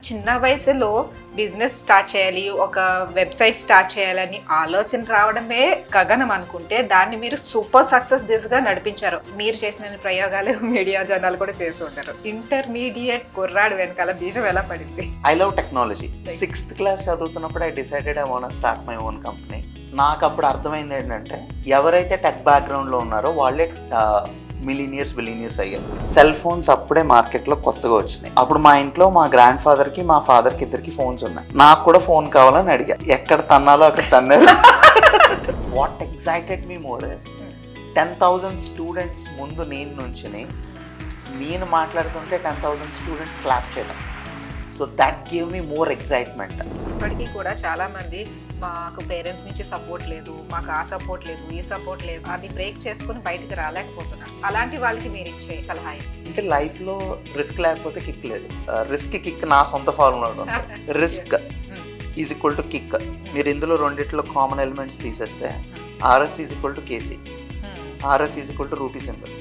చిన్న వయసులో business start చేయాలి, ఒక వెబ్సైట్ స్టార్ట్ చేయాలని ఆలోచన రావడమే గగనం అనుకుంటే దాన్ని మీరు సూపర్ సక్సెస్ దిశగా నడిపించారు. మీరు చేసిన ప్రయోగాలు మీడియా జనాలు కూడా చేసి ఉంటారు. ఇంటర్మీడియట్ కుర్రాడు వెనకాల బీజం ఎలా పడింది? I love technology. 6th class చదువుతున్నప్పుడు I decided I want start my own company. నాకు అప్పుడు అర్థమైంది ఏంటంటే ఎవరైతే టెక్ బ్యాక్గ్రౌండ్లో ఉన్నారో వాళ్ళే బిలీనియర్స్ అయ్యారు. సెల్ ఫోన్స్ అప్పుడే మార్కెట్లో కొత్తగా వచ్చినాయి. అప్పుడు మా ఇంట్లో మా గ్రాండ్ ఫాదర్కి మా ఫాదర్కి ఇద్దరికి ఫోన్స్ ఉన్నాయి. నాకు కూడా ఫోన్ కావాలని అడిగా. ఎక్కడ తన్నాలో అక్కడ తన్నారు. What excited me more is 10,000 students ముందు నేను మాట్లాడుతుంటే 10,000 స్టూడెంట్స్ క్లాప్ చేయడం. So that give me more excitement. ఇప్పటికీ కూడా చాలా మంది మాకు పేరెంట్స్ నుంచి సపోర్ట్ లేదు, మాకు ఆ సపోర్ట్ లేదు, ఈ సపోర్ట్ లేదు, అది బ్రేక్ చేసుకుని బయటకు రాలేకపోతున్నారు. అలాంటి వాళ్ళకి మీరు ఇచ్చే సలహా అంటే లైఫ్లో రిస్క్ లేకపోతే కిక్ లేదు. రిస్క్ కిక్ నా సొంత ఫార్ములా ఉంది. Risk is equal to kick. మీరు ఇందులో రెండిట్లో కామన్ ఎలిమెంట్స్ తీసేస్తే RS is equal to KC, RS is equal to rupee symbol,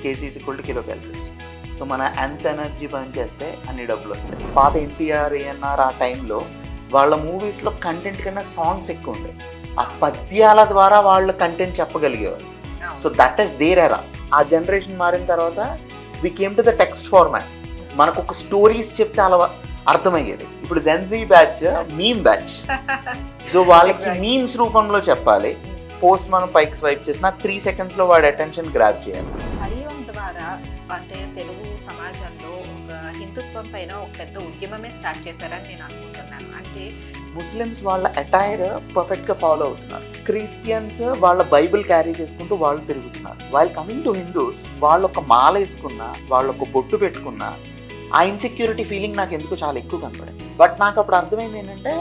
KC is equal to kilo calories. So మన ఎంత ఎనర్జీ బర్న్ చేస్తే అన్ని డబ్బులు వస్తాయి. పాత ఎన్టీఆర్ ఏఎన్ఆర్ ఆ టైంలో వాళ్ళ మూవీస్లో కంటెంట్ కన్నా సాంగ్స్ ఎక్కువ ఉంటాయి. ఆ పద్యాల ద్వారా వాళ్ళ కంటెంట్ చెప్పగలిగేవారు. So that is there era. ఆ జనరేషన్ మారిన తర్వాత we came to the text format. మనకు ఒక స్టోరీస్ చెప్తే అలా అర్థమయ్యేది. ఇప్పుడు gen Z batch meme batch. So వాళ్ళకి మీమ్స్ రూపంలో చెప్పాలి. పోస్ట్ మనం పైకి స్వైప్ చేసిన 3 secondsలో వాడి అటెన్షన్ గ్రాబ్ చేయాలి. అంటే తెలుగు సమాజంలో ఒక హిందుత్వం పైన ఒక పెద్ద ఉద్యమమే స్టార్ట్ చేశారని నేను అనుకుంటున్నాను. అంటే ముస్లిమ్స్ వాళ్ళ అటైర్ పర్ఫెక్ట్గా ఫాలో అవుతున్నారు. క్రిస్టియన్స్ వాళ్ళ బైబిల్ క్యారీ చేసుకుంటూ వాళ్ళు తిరుగుతున్నారు. వైల్ కమింగ్ టు హిందూస్ వాళ్ళు ఒక మాల వేసుకున్నా, వాళ్ళు ఒక బొట్టు పెట్టుకున్నా ఆ ఇన్సెక్యూరిటీ ఫీలింగ్ నాకు ఎందుకు చాలా ఎక్కువ కనపడింది. బట్ నాకు అప్పుడు అర్థమైంది ఏంటంటే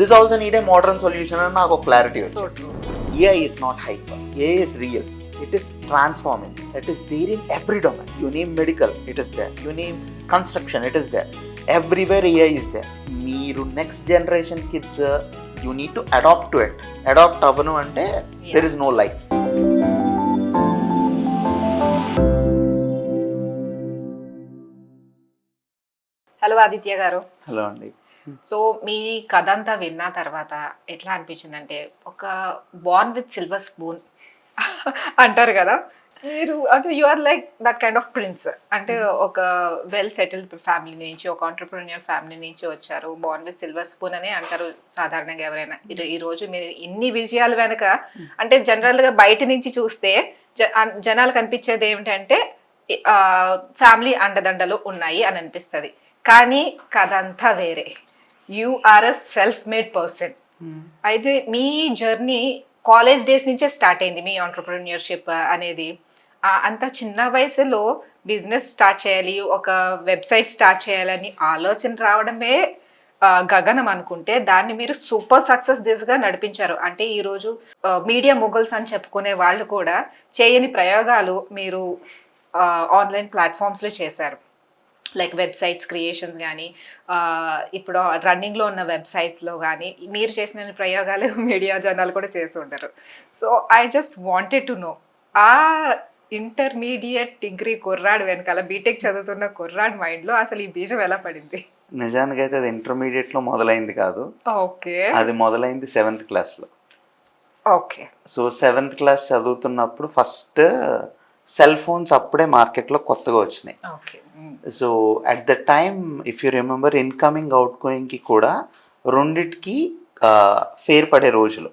this also need a modern solution అని నాకు ఒక క్లారిటీ వచ్చింది. AI is not hyper. AI is real. It is transforming. It is there in every domain. You name medical, it is there. You name construction, it is there. Everywhere AI is there. Meeru next generation kids, you need to adopt to it. Adopt avanu ante there is no life. Hello Aditya గారు. Hello అండి. So మీ కథ అంతా విన్న తర్వాత ఎట్లా అనిపించిందంటే ఒక born with silver spoon అంటారు కదా, మీరు అంటే you are like that kind of prince. అంటే ఒక వెల్ సెటిల్డ్ ఫ్యామిలీ నుంచి, ఒక ఆంటర్ప్రెన్యూర్ ఫ్యామిలీ నుంచి వచ్చారు. బార్న్ విత్ సిల్వర్ స్పూన్ అనే అంటారు సాధారణంగా ఎవరైనా. ఈరోజు మీరు ఇన్ని విజయాల వెనక అంటే జనరల్గా బయట నుంచి చూస్తే జనాలకు అనిపించేది ఏమిటంటే ఫ్యామిలీ అండదండలు ఉన్నాయి అని అనిపిస్తుంది. కానీ కథ అంతా వేరే. You are a self made person. అయితే మీ జర్నీ కాలేజ్ డేస్ నుంచే స్టార్ట్ అయింది మీ ఆంటర్ప్రెన్యూర్షిప్ అనేది. అంత చిన్న వయసులో బిజినెస్ స్టార్ట్ చేయాలి, ఒక వెబ్సైట్ స్టార్ట్ చేయాలని ఆలోచన రావడమే గగనం అనుకుంటే దాన్ని మీరు సూపర్ సక్సెస్ దిశగా నడిపించారు. అంటే ఈరోజు మీడియా మొగల్స్ అని చెప్పుకునే వాళ్ళు కూడా చేయని ప్రయోగాలు మీరు ఆన్లైన్ ప్లాట్ఫామ్స్లో చేశారు. లైక్ వెబ్సైట్స్ క్రియేషన్స్ కానీ, ఇప్పుడు రన్నింగ్లో ఉన్న వెబ్సైట్స్లో కానీ మీరు చేసిన ప్రయోగాలు మీడియా జనాలు కూడా చేసి ఉంటారు. So I just wanted to no, ఆ ఇంటర్మీడియట్ డిగ్రీ కుర్రాడు వెనకాల బీటెక్ చదువుతున్న కుర్రాడు మైండ్లో అసలు ఈ బీజం ఎలా పడింది? నిజానికి అయితే అది ఇంటర్మీడియట్లో మొదలైంది కాదు. ఓకే. అది మొదలైంది 7th క్లాస్లో. ఓకే. సో 7th క్లాస్ చదువుతున్నప్పుడు ఫస్ట్ సెల్ ఫోన్స్ అప్పుడే మార్కెట్లో కొత్తగా వచ్చినాయి. So at the time if you remember incoming అవుట్ గోయింగ్కి కూడా రెండిటికి ఫేర్ పడే రోజులు.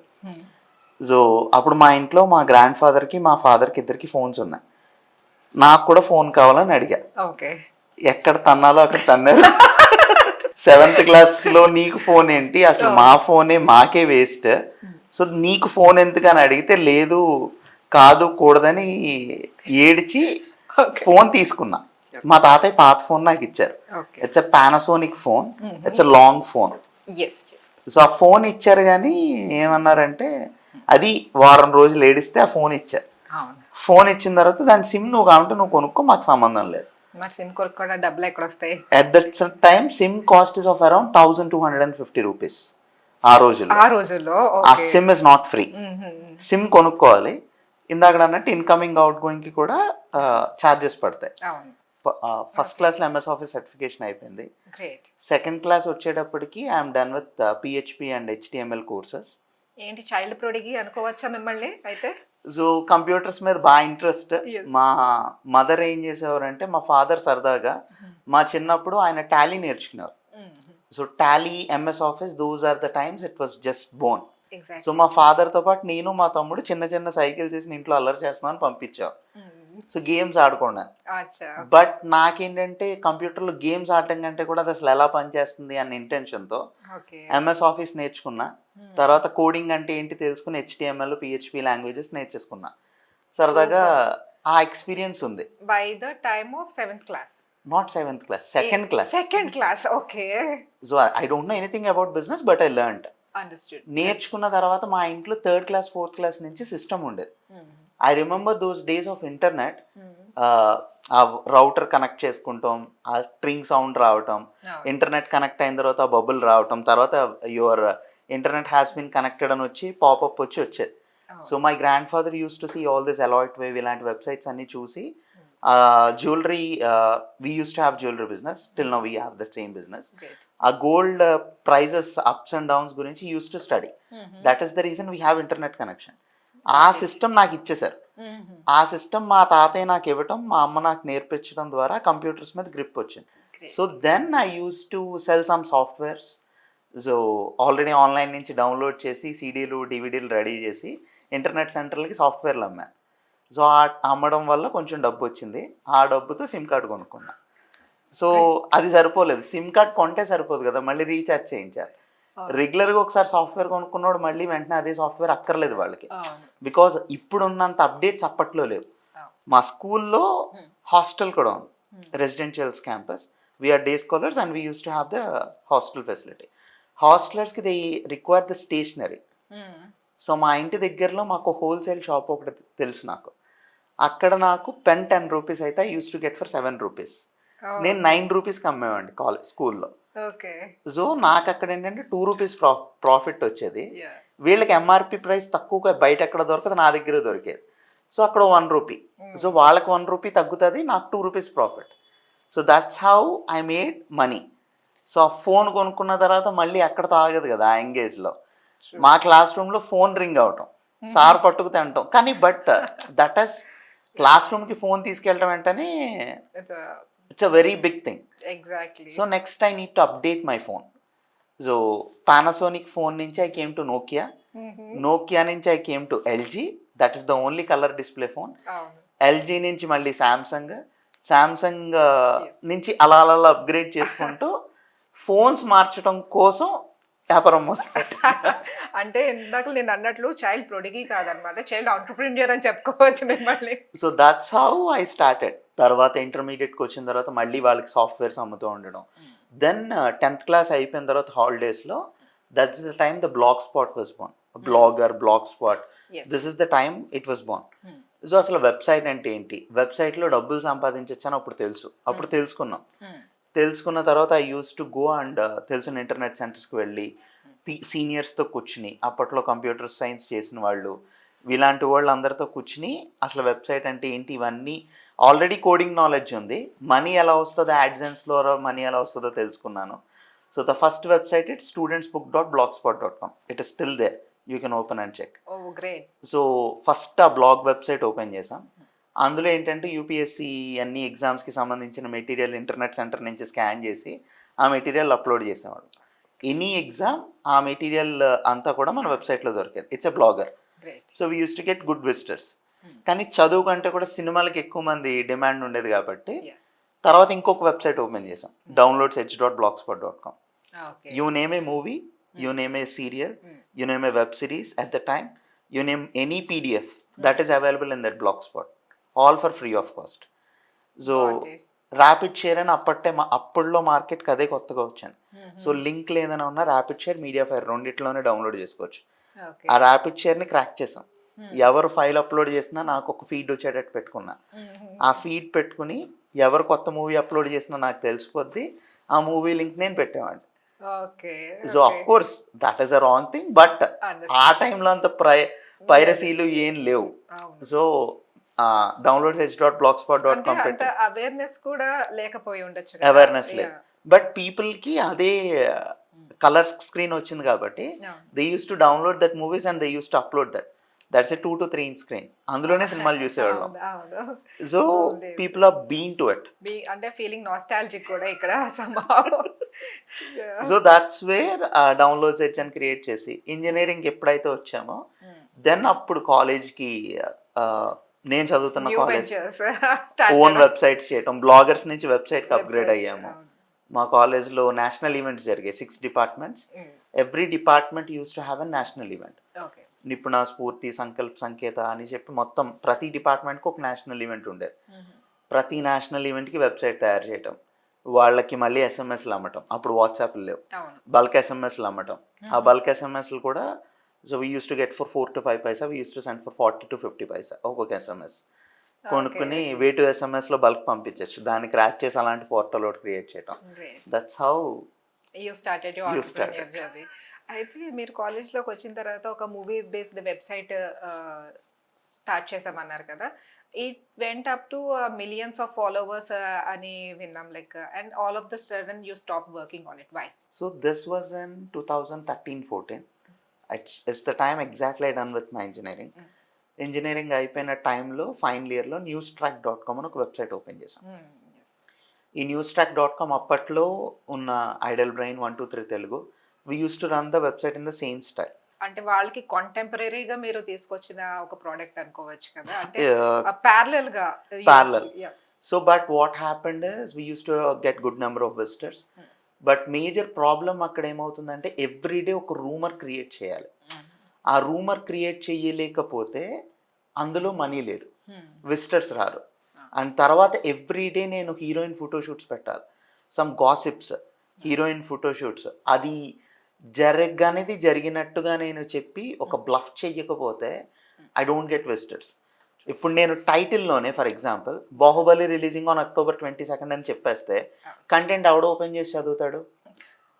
సో అప్పుడు మా ఇంట్లో మా గ్రాండ్ ఫాదర్కి మా ఫాదర్కి ఇద్దరికి ఫోన్స్ ఉన్నాయి. నాకు కూడా ఫోన్ కావాలని అడిగా. ఎక్కడ తన్నాలో అక్కడ తన్నారు. 7th క్లాస్లో నీకు ఫోన్ ఏంటి, అసలు మా ఫోనే మాకే వేస్ట్, సో నీకు ఫోన్ ఎందుకని అడిగితే లేదు కాదు కూడదని ఏడిచి ఫోన్ తీసుకున్నా. మా తాతయ్య పాత ఫోన్ నాకు ఇచ్చారు. It's a Panasonic phone, it's a long phone. So ఆ ఫోన్ ఇచ్చారు కానీ ఏమన్నారంటే అది వారం రోజులు ఏడిస్తే ఆ ఫోన్ ఇచ్చారు. ఫోన్ ఇచ్చిన తర్వాత దాని సిమ్ నువ్వు కావాలంటే నువ్వు కొనుక్కో, మాకు సంబంధం లేదు. At that time SIM cost is of around 1,250 rupees ఆ రోజుల్లో. ఆ SIM is not free. SIM కొనుక్కోవాలి. ఇందాక అన్నట్టు ఇన్కమింగ్ అవుట్ గోయింగ్కి కూడా ఛార్జెస్ పడతాయి. ఫస్ట్ క్లాస్లో ఎంఎస్ ఆఫీస్ సర్టిఫికేషన్ అయిపోయింది. గ్రేట్. సెకండ్ క్లాస్ వచ్చేటప్పటికి I'm done with PHP and HTML courses. ఏంటి చైల్డ్ ప్రొడిగి అనుకోవచ్చా మిమ్మల్ని అయితే? సో కంప్యూటర్స్ మీద బాగా ఇంట్రెస్ట్. Yes. మా మదర్ ఏం చేసేవారంటే, మా ఫాదర్ సరదాగా మా చిన్నప్పుడు ఆయన టాలీ నేర్చుకున్నారు. So Tally, MS Office, those are the times it was just born. So exactly. మా ఫాదర్తో పాటు నేను మా తమ్ముడు చిన్న చిన్న సైకిల్స్ వేసి ఇంట్లో అల్లరి చేస్తున్నామని పంపించావు. So games ఆడుకున్నాను. అచ్చా. బట్ నాకేంటంటే కంప్యూటర్లో గేమ్స్ ఆడటం కంటే కూడా అది అసలు ఎలా పనిచేస్తుంది అన్న ఇంటెన్షన్తో ఓకే. ఎంఎస్ ఆఫీస్ నేర్చుకున్నా. తర్వాత కోడింగ్ అంటే ఏంటి తెలుసుకుని హెచ్టిఎంఎల్, పిహెచ్పి లాంగ్వేజెస్ నేర్చేసుకున్నా. సరదాగా ఆ ఎక్స్పీరియన్స్ ఉంది. By the time of 7th class? Not 7th class, second class. Second class, okay. So I don't know anything about business but I learned. Understood. నేర్చుకున్న తర్వాత మా ఇంట్లో 3rd క్లాస్ 4th క్లాస్ నుంచి system ఉండేది. I remember those days of internet. ఆ router connect చేసుకుంటాం, ఆ tring sound రావటం, ఇంటర్నెట్ కనెక్ట్ అయిన తర్వాత ఆ బబుల్ రావటం, తర్వాత your internet has been connected అని వచ్చి పాపప్ వచ్చేది. So my grandfather use to see all this అలాట్ వేవ్ ఇలాంటి వెబ్సైట్స్ అన్ని చూసి jewellery, we use to have jewellery business, till now we have that same business. ఆ gold prices ups and downs గురించి use to study. That is the reason we have internet connection. ఆ system నాకు ఇచ్చేసారు. ఆ system మా తాతయ్య నాకు ఇవ్వటం, మా అమ్మ నాకు నేర్పించడం ద్వారా కంప్యూటర్స్ మీద గ్రిప్ వచ్చింది. So then I use to sell some softwares. So already online నుంచి డౌన్లోడ్ చేసి సీడీలు, డివిడీలు రెడీ చేసి ఇంటర్నెట్ సెంటర్లకి సాఫ్ట్వేర్లు అమ్మాను. సో అమ్మడం వల్ల కొంచెం డబ్బు వచ్చింది. ఆ డబ్బుతో సిమ్ కార్డ్ కొనుక్కున్నా. సో అది సరిపోలేదు, సిమ్ కార్డ్ కొంటే సరిపోదు కదా, మళ్ళీ రీఛార్జ్ చేయించాలి. రెగ్యులర్గా ఒకసారి సాఫ్ట్వేర్ కొనుక్కున్నాడు, మళ్ళీ వెంటనే అదే సాఫ్ట్వేర్ అక్కర్లేదు వాళ్ళకి. బికాజ్ ఇప్పుడున్నంత అప్డేట్స్ అప్పట్లో లేవు. మా స్కూల్లో హాస్టల్ కూడా ఉంది, residentials campus. We are day scholars and we use to have the hostel facility. హాస్టలర్స్కి they require the stationery. So మా ఇంటి దగ్గరలో మాకు హోల్సేల్ షాప్ ఒకటి తెలుసు నాకు. అక్కడ నాకు పెన్ 10 రూపీస్ అయితే I use to get for 7 rupees. నేను 9 రూపీస్కి అమ్మేవాడిని స్కూల్లో. సో నాకు అక్కడ ఏంటంటే 2 రూపీస్ ప్రాఫిట్ వచ్చేది. వీళ్ళకి ఎంఆర్పి ప్రైస్ తక్కువగా బయట ఎక్కడ దొరకదు, నా దగ్గర దొరికేది. సో అక్కడ 1 రూపీ. సో వాళ్ళకి 1 రూపీ తగ్గుతుంది, నాకు 2 rupees profit. So that's how I made money. So ఆ ఫోన్ కొనుక్కున్న తర్వాత మళ్ళీ అక్కడతో ఆగదు కదా ఆ ఎంగేజ్లో. మా క్లాస్ రూమ్లో ఫోన్ రింగ్ అవటం, సార్ పట్టుకు తింటాం. కానీ బట్ దట్ ఈస్ క్లాస్ రూమ్కి ఫోన్ తీసుకెళ్ళటం వెంటనే it's a very big thing. Exactly. So next I need to update my phone. So Panasonic phone nunchi I came to Nokia. Nokia nunchi I came to LG. That is the only color display phone. LG nunchi malli Samsung. Samsung nunchi ala upgrade చేసుకుంటూ phones మార్చడం కోసం వ్యాపారం మొదలు. అంటే ఇందాక నేను అన్నట్లు child ప్రొడిగి కాదనమాట, చైల్డ్ ఆంటర్‌ప్రెన్యూర్ అని చెప్పుకోవచ్చు మిమ్మల్ని. So that's how I started. తర్వాత ఇంటర్మీడియట్కి వచ్చిన తర్వాత మళ్ళీ వాళ్ళకి సాఫ్ట్వేర్స్ అమ్ముతూ ఉండడం. దెన్ 10th క్లాస్ అయిపోయిన తర్వాత హాలిడేస్లో that's the time the blog spot was Born. Blogger, blog spot, this is the time it was Born. So అసలు వెబ్సైట్ అంటే ఏంటి, వెబ్సైట్లో డబ్బులు సంపాదించవచ్చు అని అప్పుడు తెలుసుకున్నాం. తెలుసుకున్న తర్వాత I use to go and తెలిసిన ఇంటర్నెట్ సెంటర్స్కి వెళ్ళి సీనియర్స్తో కూర్చుని, అప్పట్లో కంప్యూటర్ సైన్స్ చేసిన వాళ్ళు, ఇలాంటి వాళ్ళు అందరితో కూర్చుని అసలు వెబ్సైట్ అంటే ఏంటి, ఇవన్నీ ఆల్రెడీ కోడింగ్ నాలెడ్జ్ ఉంది, మనీ ఎలా వస్తుందో యాడ్సెన్స్లో మనీ ఎలా వస్తుందో తెలుసుకున్నాను. So the first website it studentsbook.blogspot.com. It is still there, you can open and check. So first ఆ బ్లాగ్ వెబ్సైట్ ఓపెన్ చేసాం. అందులో ఏంటంటే యూపీఎస్సి అన్ని ఎగ్జామ్స్కి సంబంధించిన మెటీరియల్ ఇంటర్నెట్ సెంటర్ నుంచి స్కాన్ చేసి ఆ మెటీరియల్ అప్లోడ్ చేసేవాడు. ఎనీ ఎగ్జామ్ ఆ మెటీరియల్ అంతా కూడా మన వెబ్సైట్లో దొరికేది. It's a blogger. So we use to get good visitors. కానీ చదువు కంటే కూడా సినిమాలకి ఎక్కువ మంది డిమాండ్ ఉండేది కాబట్టి తర్వాత ఇంకొక వెబ్సైట్ ఓపెన్ చేసాం, downloads.blogspot.com. You name A movie, you name A serial, you name A web series at the time, you name any PDF that is available in that blogspot, all for free of cost. So rapid share అని అప్పట్లో మార్కెట్కి అదే కొత్తగా వచ్చింది. So link లేదని ఉన్న RapidShare, MediaFire రెండిట్లోనే download చేసుకోవచ్చు. ఆ ర్యాపిడ్ షేర్ని క్రాక్ చేసాం. ఎవరు ఫైల్ అప్లోడ్ చేసినా నాకు ఒక ఫీడ్ వచ్చేటట్టు పెట్టుకున్నా. ఆ ఫీడ్ పెట్టుకుని ఎవరు కొత్త మూవీ అప్లోడ్ చేసినా నాకు తెలిసిపోద్ది, ఆ మూవీ లింక్ నేను పెట్టేవాడిని. So of course that is a wrong thing, but ఆ టైంలో అంత పైరసీలు ఏం లేవు. సో downloads.blogspot.com అంటే అంత పెట్టి అవేర్నెస్ కూడా లేకపోయి ఉండొచ్చు అవేర్నెస్ లేదు. బట్ పీపుల్కి అదే కలర్ స్క్రీన్ వచ్చింది కాబట్టి they use to download that movies and they use to upload that. That's a 2 to 3 inch screen. అందులోనే సినిమాలు చూసేవాళ్ళం. So people are been to it. అంటే ఫీలింగ్ నాస్టాలజిక్ కూడా ఇక్కడ somehow. So that's where downloads edge అని create చేసి engineering ఎప్పుడైతే వచ్చామో దెన్ అప్పుడు కాలేజ్కి నేను చదువుతున్న New college ventures own started. Websites చేయటం, బ్లాగర్స్ నుంచి వెబ్సైట్కి అప్గ్రేడ్ అయ్యాము. మా కాలేజ్లో నేషనల్ ఈవెంట్స్ జరిగాయి, 6 departments. Every department used to have a national event. Okay. Nipuna, Spoorthi, Sankalp, సంకేత అని చెప్పి మొత్తం ప్రతి డిపార్ట్మెంట్కి ఒక నేషనల్ ఈవెంట్ ఉండేది. ప్రతి నేషనల్ ఈవెంట్కి వెబ్సైట్ తయారు చేయటం, వాళ్ళకి మళ్ళీ ఎస్ఎంఎస్లు అమ్మటం. అప్పుడు వాట్సాప్లు లేవు, అవును. బల్క్ ఎస్ఎంఎస్లు అమ్మటం. ఆ బల్క్ ఎస్ఎంఎస్లు కూడా so we use to get for 4 to 5 paisa, we use to send for 40 to 50 paisa ఒక్కొక్క ఎస్ఎంఎస్ కొనుక్కుని వే టు ఎస్ఎంఎస్లో బల్క్ పంపించచ్చు. దాన్ని క్రాక్ చేసి అలాంటి పోర్టల్ ఒకటి క్రియేట్ చేయటం. That's how you started your entrepreneur journey. అయితే మీరు కాలేజ్లోకి వచ్చిన తర్వాత ఒక మూవీ బేస్డ్ వెబ్సైట్ స్టార్ట్ చేసామన్నారు కదా. It went up to millions of followers అని విన్నాం, like and all of the sudden you stop working on it. Why? So this was in 2013-14. It's the time exactly I done with my engineering. Engineering అయిపోయిన టైంలో final ఇయర్లో newstrack.com అని ఒక website open చేసాం. ఈ newstrack.com అప్పట్లో ఉన్న Idol brain 123 Telugu we use to run the website in the same style. అంటే వాళ్ళకి కాంటెంపరీగా మీరు తీసుకొచ్చిన ఒక ప్రోడక్ట్ అనుకోవచ్చు కదా, అంటే ప్యారలల్ గా. Parallel. So but what happened is we use to get good number of visitors. But major problem అక్కడ ఏమవుతుందంటే ఎవ్రీడే ఒక రూమర్ క్రియేట్ చేయాలి. ఆ రూమర్ క్రియేట్ చేయలేకపోతే అందులో మనీ లేదు, విజిటర్స్ రారు. అండ్ తర్వాత ఎవ్రీడే నేను హీరోయిన్ ఫోటోషూట్స్ పెట్టాలి, సమ్ గాసిప్స్, హీరోయిన్ ఫోటోషూట్స్. అది జరగనేది జరిగినట్టుగా నేను చెప్పి ఒక బ్లఫ్ చెయ్యకపోతే ఐ డోంట్ గెట్ విజిటర్స్. ఇప్పుడు నేను టైటిల్లోనే for example Baahubali releasing on October 22 అని చెప్పేస్తే కంటెంట్ ఎవడో ఓపెన్ చేసి చదువుతాడు?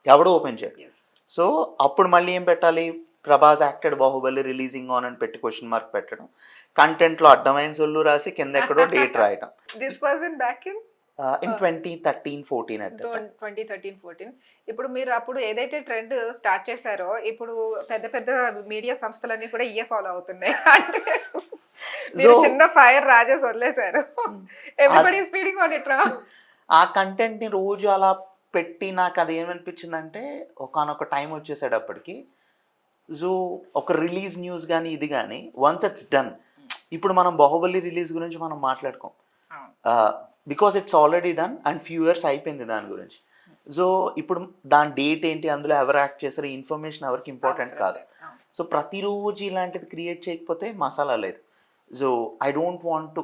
ఎవడో ఓపెన్ చేయడు. సో అప్పుడు మళ్ళీ ఏం పెట్టాలి? Prabhas acted Baahubali releasing on అని పెట్టి క్వశ్చన్ మార్క్ పెట్టడం, కంటెంట్లో అడ్డమైన సొల్లు రాసి కింద ఎక్కడో డేట్ రాయటం. This was in back in 2013-14 at the time. 2013-14. ఇప్పుడు మీరు అప్పుడు ఏదైతే ట్రెండ్ స్టార్ట్ చేశారో ఇప్పుడు పెద్ద పెద్ద మీడియా సంస్థలన్నీ కూడా ఇయే ఫాలో అవుతున్నాయి. అంటే మీరు చిన్న ఫైర్ రాజేసి వదిలేశారు. Everybody is feeding on it రా. ఆ కంటెంట్ని రోజు అలా పెట్టి నాకు అది ఏమనిపించిందంటే ఒకనొక టైం వచ్చేసేటప్పటికి సో ఒక రిలీజ్ న్యూస్ కానీ ఇది కానీ వన్స్ ఇట్స్ డన్. ఇప్పుడు మనం బాహుబలి రిలీజ్ గురించి మనం మాట్లాడుకోం, because it's already done and few years అయిపోయింది దాని గురించి. సో ఇప్పుడు దాని డేట్ ఏంటి, అందులో ఎవరు యాక్ట్ చేస్తారు, ఇన్ఫర్మేషన్ ఎవరికి ఇంపార్టెంట్ కాదు. సో ప్రతిరోజు ఇలాంటిది క్రియేట్ చేయకపోతే మసాలా లేదు. So I don't want to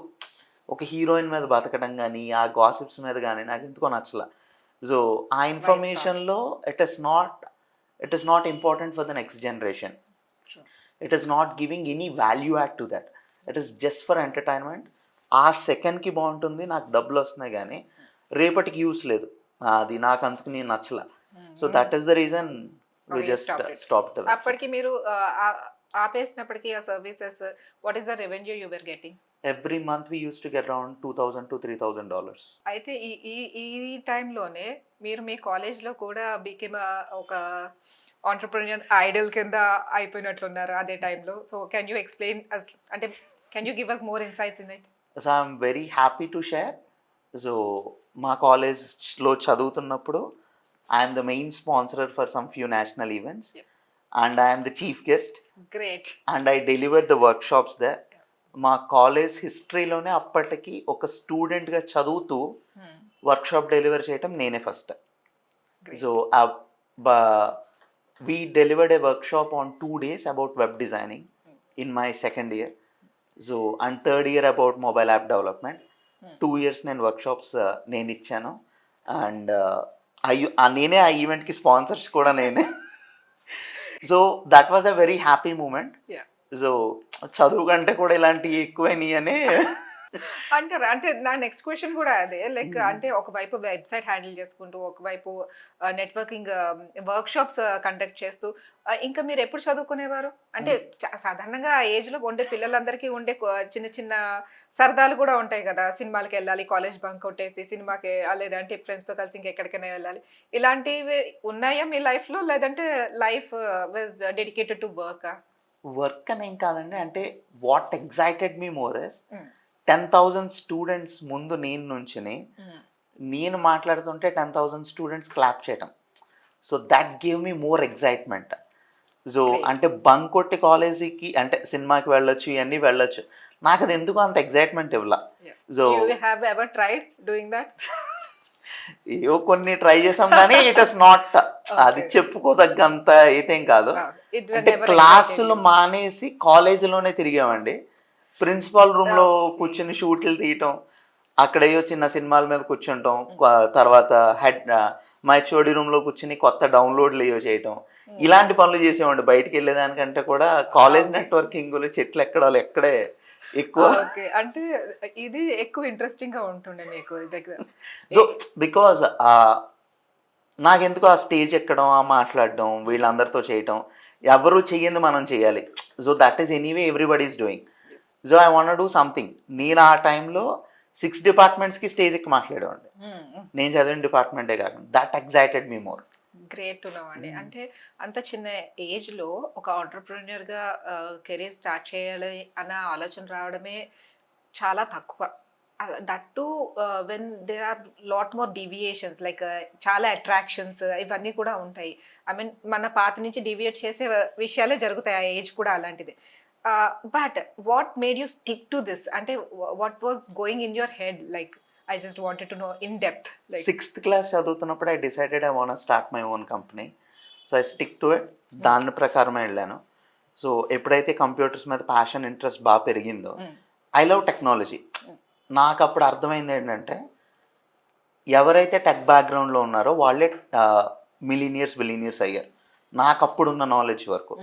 ఒక హీరోయిన్ మీద బతకడం కానీ ఆ గాసిప్స్ మీద కానీ నాకు ఎందుకో నచ్చల. సో ఆ ఇన్ఫర్మేషన్లో it is not important for the next generation. It is not giving any value add to that. It is just for entertainment. ఆ సెకండ్కి బాగుంటుంది, నాకు డబ్బులు వస్తున్నాయి కానీ రేపటికి యూస్ లేదు, అది నాకు అందుకు నేను నచ్చల. So that is the reason we just stop the. అప్పటికి మీరు ఆపేసినప్పటికీ ఆ services what is the revenue you were getting? Every month we use to get around $2,000 to $3,000. అయితే ఈ టైంలోనే మీరు మీ కాలేజ్లో కూడా బికేమ్ ఒక ఆంటర్‌ప్రెన్యూర్ ఐడల్ కింద అయిపోయినట్లున్నారు అదే టైంలో. So can you explain us, అంటే can you give us more insights in it? So I'm very happy to share. So మా కాలేజ్లో చదువుతున్నప్పుడు I'm the main sponsorer for some few national events and I'm the chief guest. Great. And I delivered the workshops they. మా college హిస్టరీలోనే అప్పటికి ఒక స్టూడెంట్గా చదువుతూ workshop deliver చేయటం నేనే first. So we delivered a workshop on 2 days about web designing in my second year. So and third year about mobile app development. 2 years నేను workshops నేను ఇచ్చాను. అండ్ నేనే ఆ ఈవెంట్కి స్పాన్సర్స్ కూడా నేనే. So that was a very happy moment. So చదువు కంటే కూడా ఇలాంటివి ఎక్కువైనాయి అని అంటారు. అంటే నా నెక్స్ట్ క్వెషన్ కూడా అదే. లైక్ అంటే ఒకవైపు వెబ్‌సైట్ హ్యాండిల్ చేసుకుంటూ, ఒకవైపు నెట్వర్కింగ్ వర్క్‌షాప్స్ కండక్ట్ చేస్తూ ఇంకా మీరెప్పుడు చదువుకునేవారు? అంటే సాధారణంగా ఆ ఏజ్‌లో ఉండే పిల్లలందరికీ ఉండే చిన్న చిన్న సరదాలు కూడా ఉంటాయి కదా! సినిమాలకెళ్ళాలి, కాలేజ్ బంక్ కొట్టేసి సినిమాకి లేదంటే ఫ్రెండ్స్‌తో కలిసి ఇంకెక్కడికైనా వెళ్ళాలి. ఇలాంటివి ఉన్నాయా మీ లైఫ్‌లో? లేదంటే లైఫ్ వాస్ డెడికేటెడ్ టు వర్కా? వర్క్ అనేం కాదండి. అంటే what excited me more is hmm. 10,000 students ముందు నేను నుంచుని, హ్మ్. నేను మాట్లాడుతుంటే 10,000 స్టూడెంట్స్ క్లాప్ చేయటం. So that gave me more excitement. So great. అంటే బంక్ కొట్టి కాలేజీకి అంటే సినిమాకి వెళ్ళొచ్చు, ఇయన్నీ వెళ్ళొచ్చు. నాకది ఎందుకో అంత ఎక్సైట్‌మెంట్ ఇవ్వల. Yeah! So you have ever tried doing that? ఏవో కొన్ని ట్రై చేసాం గానీ ఇట్ ఈస్ నాట్ అది ఓకే. చెప్పుకోదగ్గంత అయితేం కాదు. ఇట్ అంటే నెవర్ ఎక్సైటెడ్ క్లాసులు యూ. మానేసి కాలేజీలోనే తిరిగామండి. ప్రిన్సిపాల్ రూమ్‌లో ఓకే. కూర్చొని షూట్లు తీయటం, అక్కడేయో చిన్న సినిమాల మీద కూర్చుంటాం. తర్వాత మా హెచ్ఓడి రూమ్‌లో కూర్చొని కొత్త డౌన్‌లోడ్‌లు ఏవో చేయటం. ఇలాంటి పనులు చేసేవాడిని. బయటికెళ్ళేదానికంటే కూడా కాలేజ్ ఓకే. నెట్వర్కింగులు, చెట్లు ఎక్కడాలు ఎక్కడే ఎక్కువ. ఓకే. అంటే ఇది ఎక్కువ ఇంట్రెస్టింగ్‌గా ఉంటుండే మీకు దగ్గర. సో బికాజ్ నాకెందుకో ఆ స్టేజ్ ఎక్కడం, ఆ మాట్లాడడం, వీళ్ళందరితో చేయటం, ఎవరు చెయ్యంది మనం చేయాలి. So that is anyway everybody is doing. Yes. So I want do something. నేను ఆ టైంలో 6 డిపార్ట్మెంట్స్‌కి స్టేజ్ ఎక్కి మాట్లాడేవాడిని. నేను చదివిన డిపార్ట్మెంటే కాకుండా. That excited me more. Great to know అండి. అంటే అంత చిన్న ఏజ్‌లో ఒక ఎంటర్‌ప్రెన్యూర్‌గా కెరీర్ స్టార్ట్ చేయాలి అన్న ఆలోచన రావడమే చాలా తక్కువ. That too when there are lot more deviations like చాలా అట్రాక్షన్స్ ఇవన్నీ కూడా ఉంటాయి. ఐ మీన్ మన పాత నుంచి డీవియేట్ చేసే విషయాలే జరుగుతాయి. ఆ ఏజ్ కూడా అలాంటిదే. But what made you stick to this? అంటే what was going in your head? Like I just wanted to know in depth. Like 6th class చదువుతున్నప్పుడు I decided I want start my own company. So I stick to it. దాని ప్రకారమే వెళ్ళాను. So ఎప్పుడైతే computers మీద passion, interest బాగా పెరిగిందో, I love technology. నాకు అప్పుడు అర్థమైంది ఏంటంటే, ఎవరైతే టెక్ బ్యాక్గ్రౌండ్లో ఉన్నారో వాళ్ళే మిలీనియర్స్, బిలీనియర్స్ అయ్యారు. నాకు అప్పుడున్న నాలెడ్జ్ వరకు.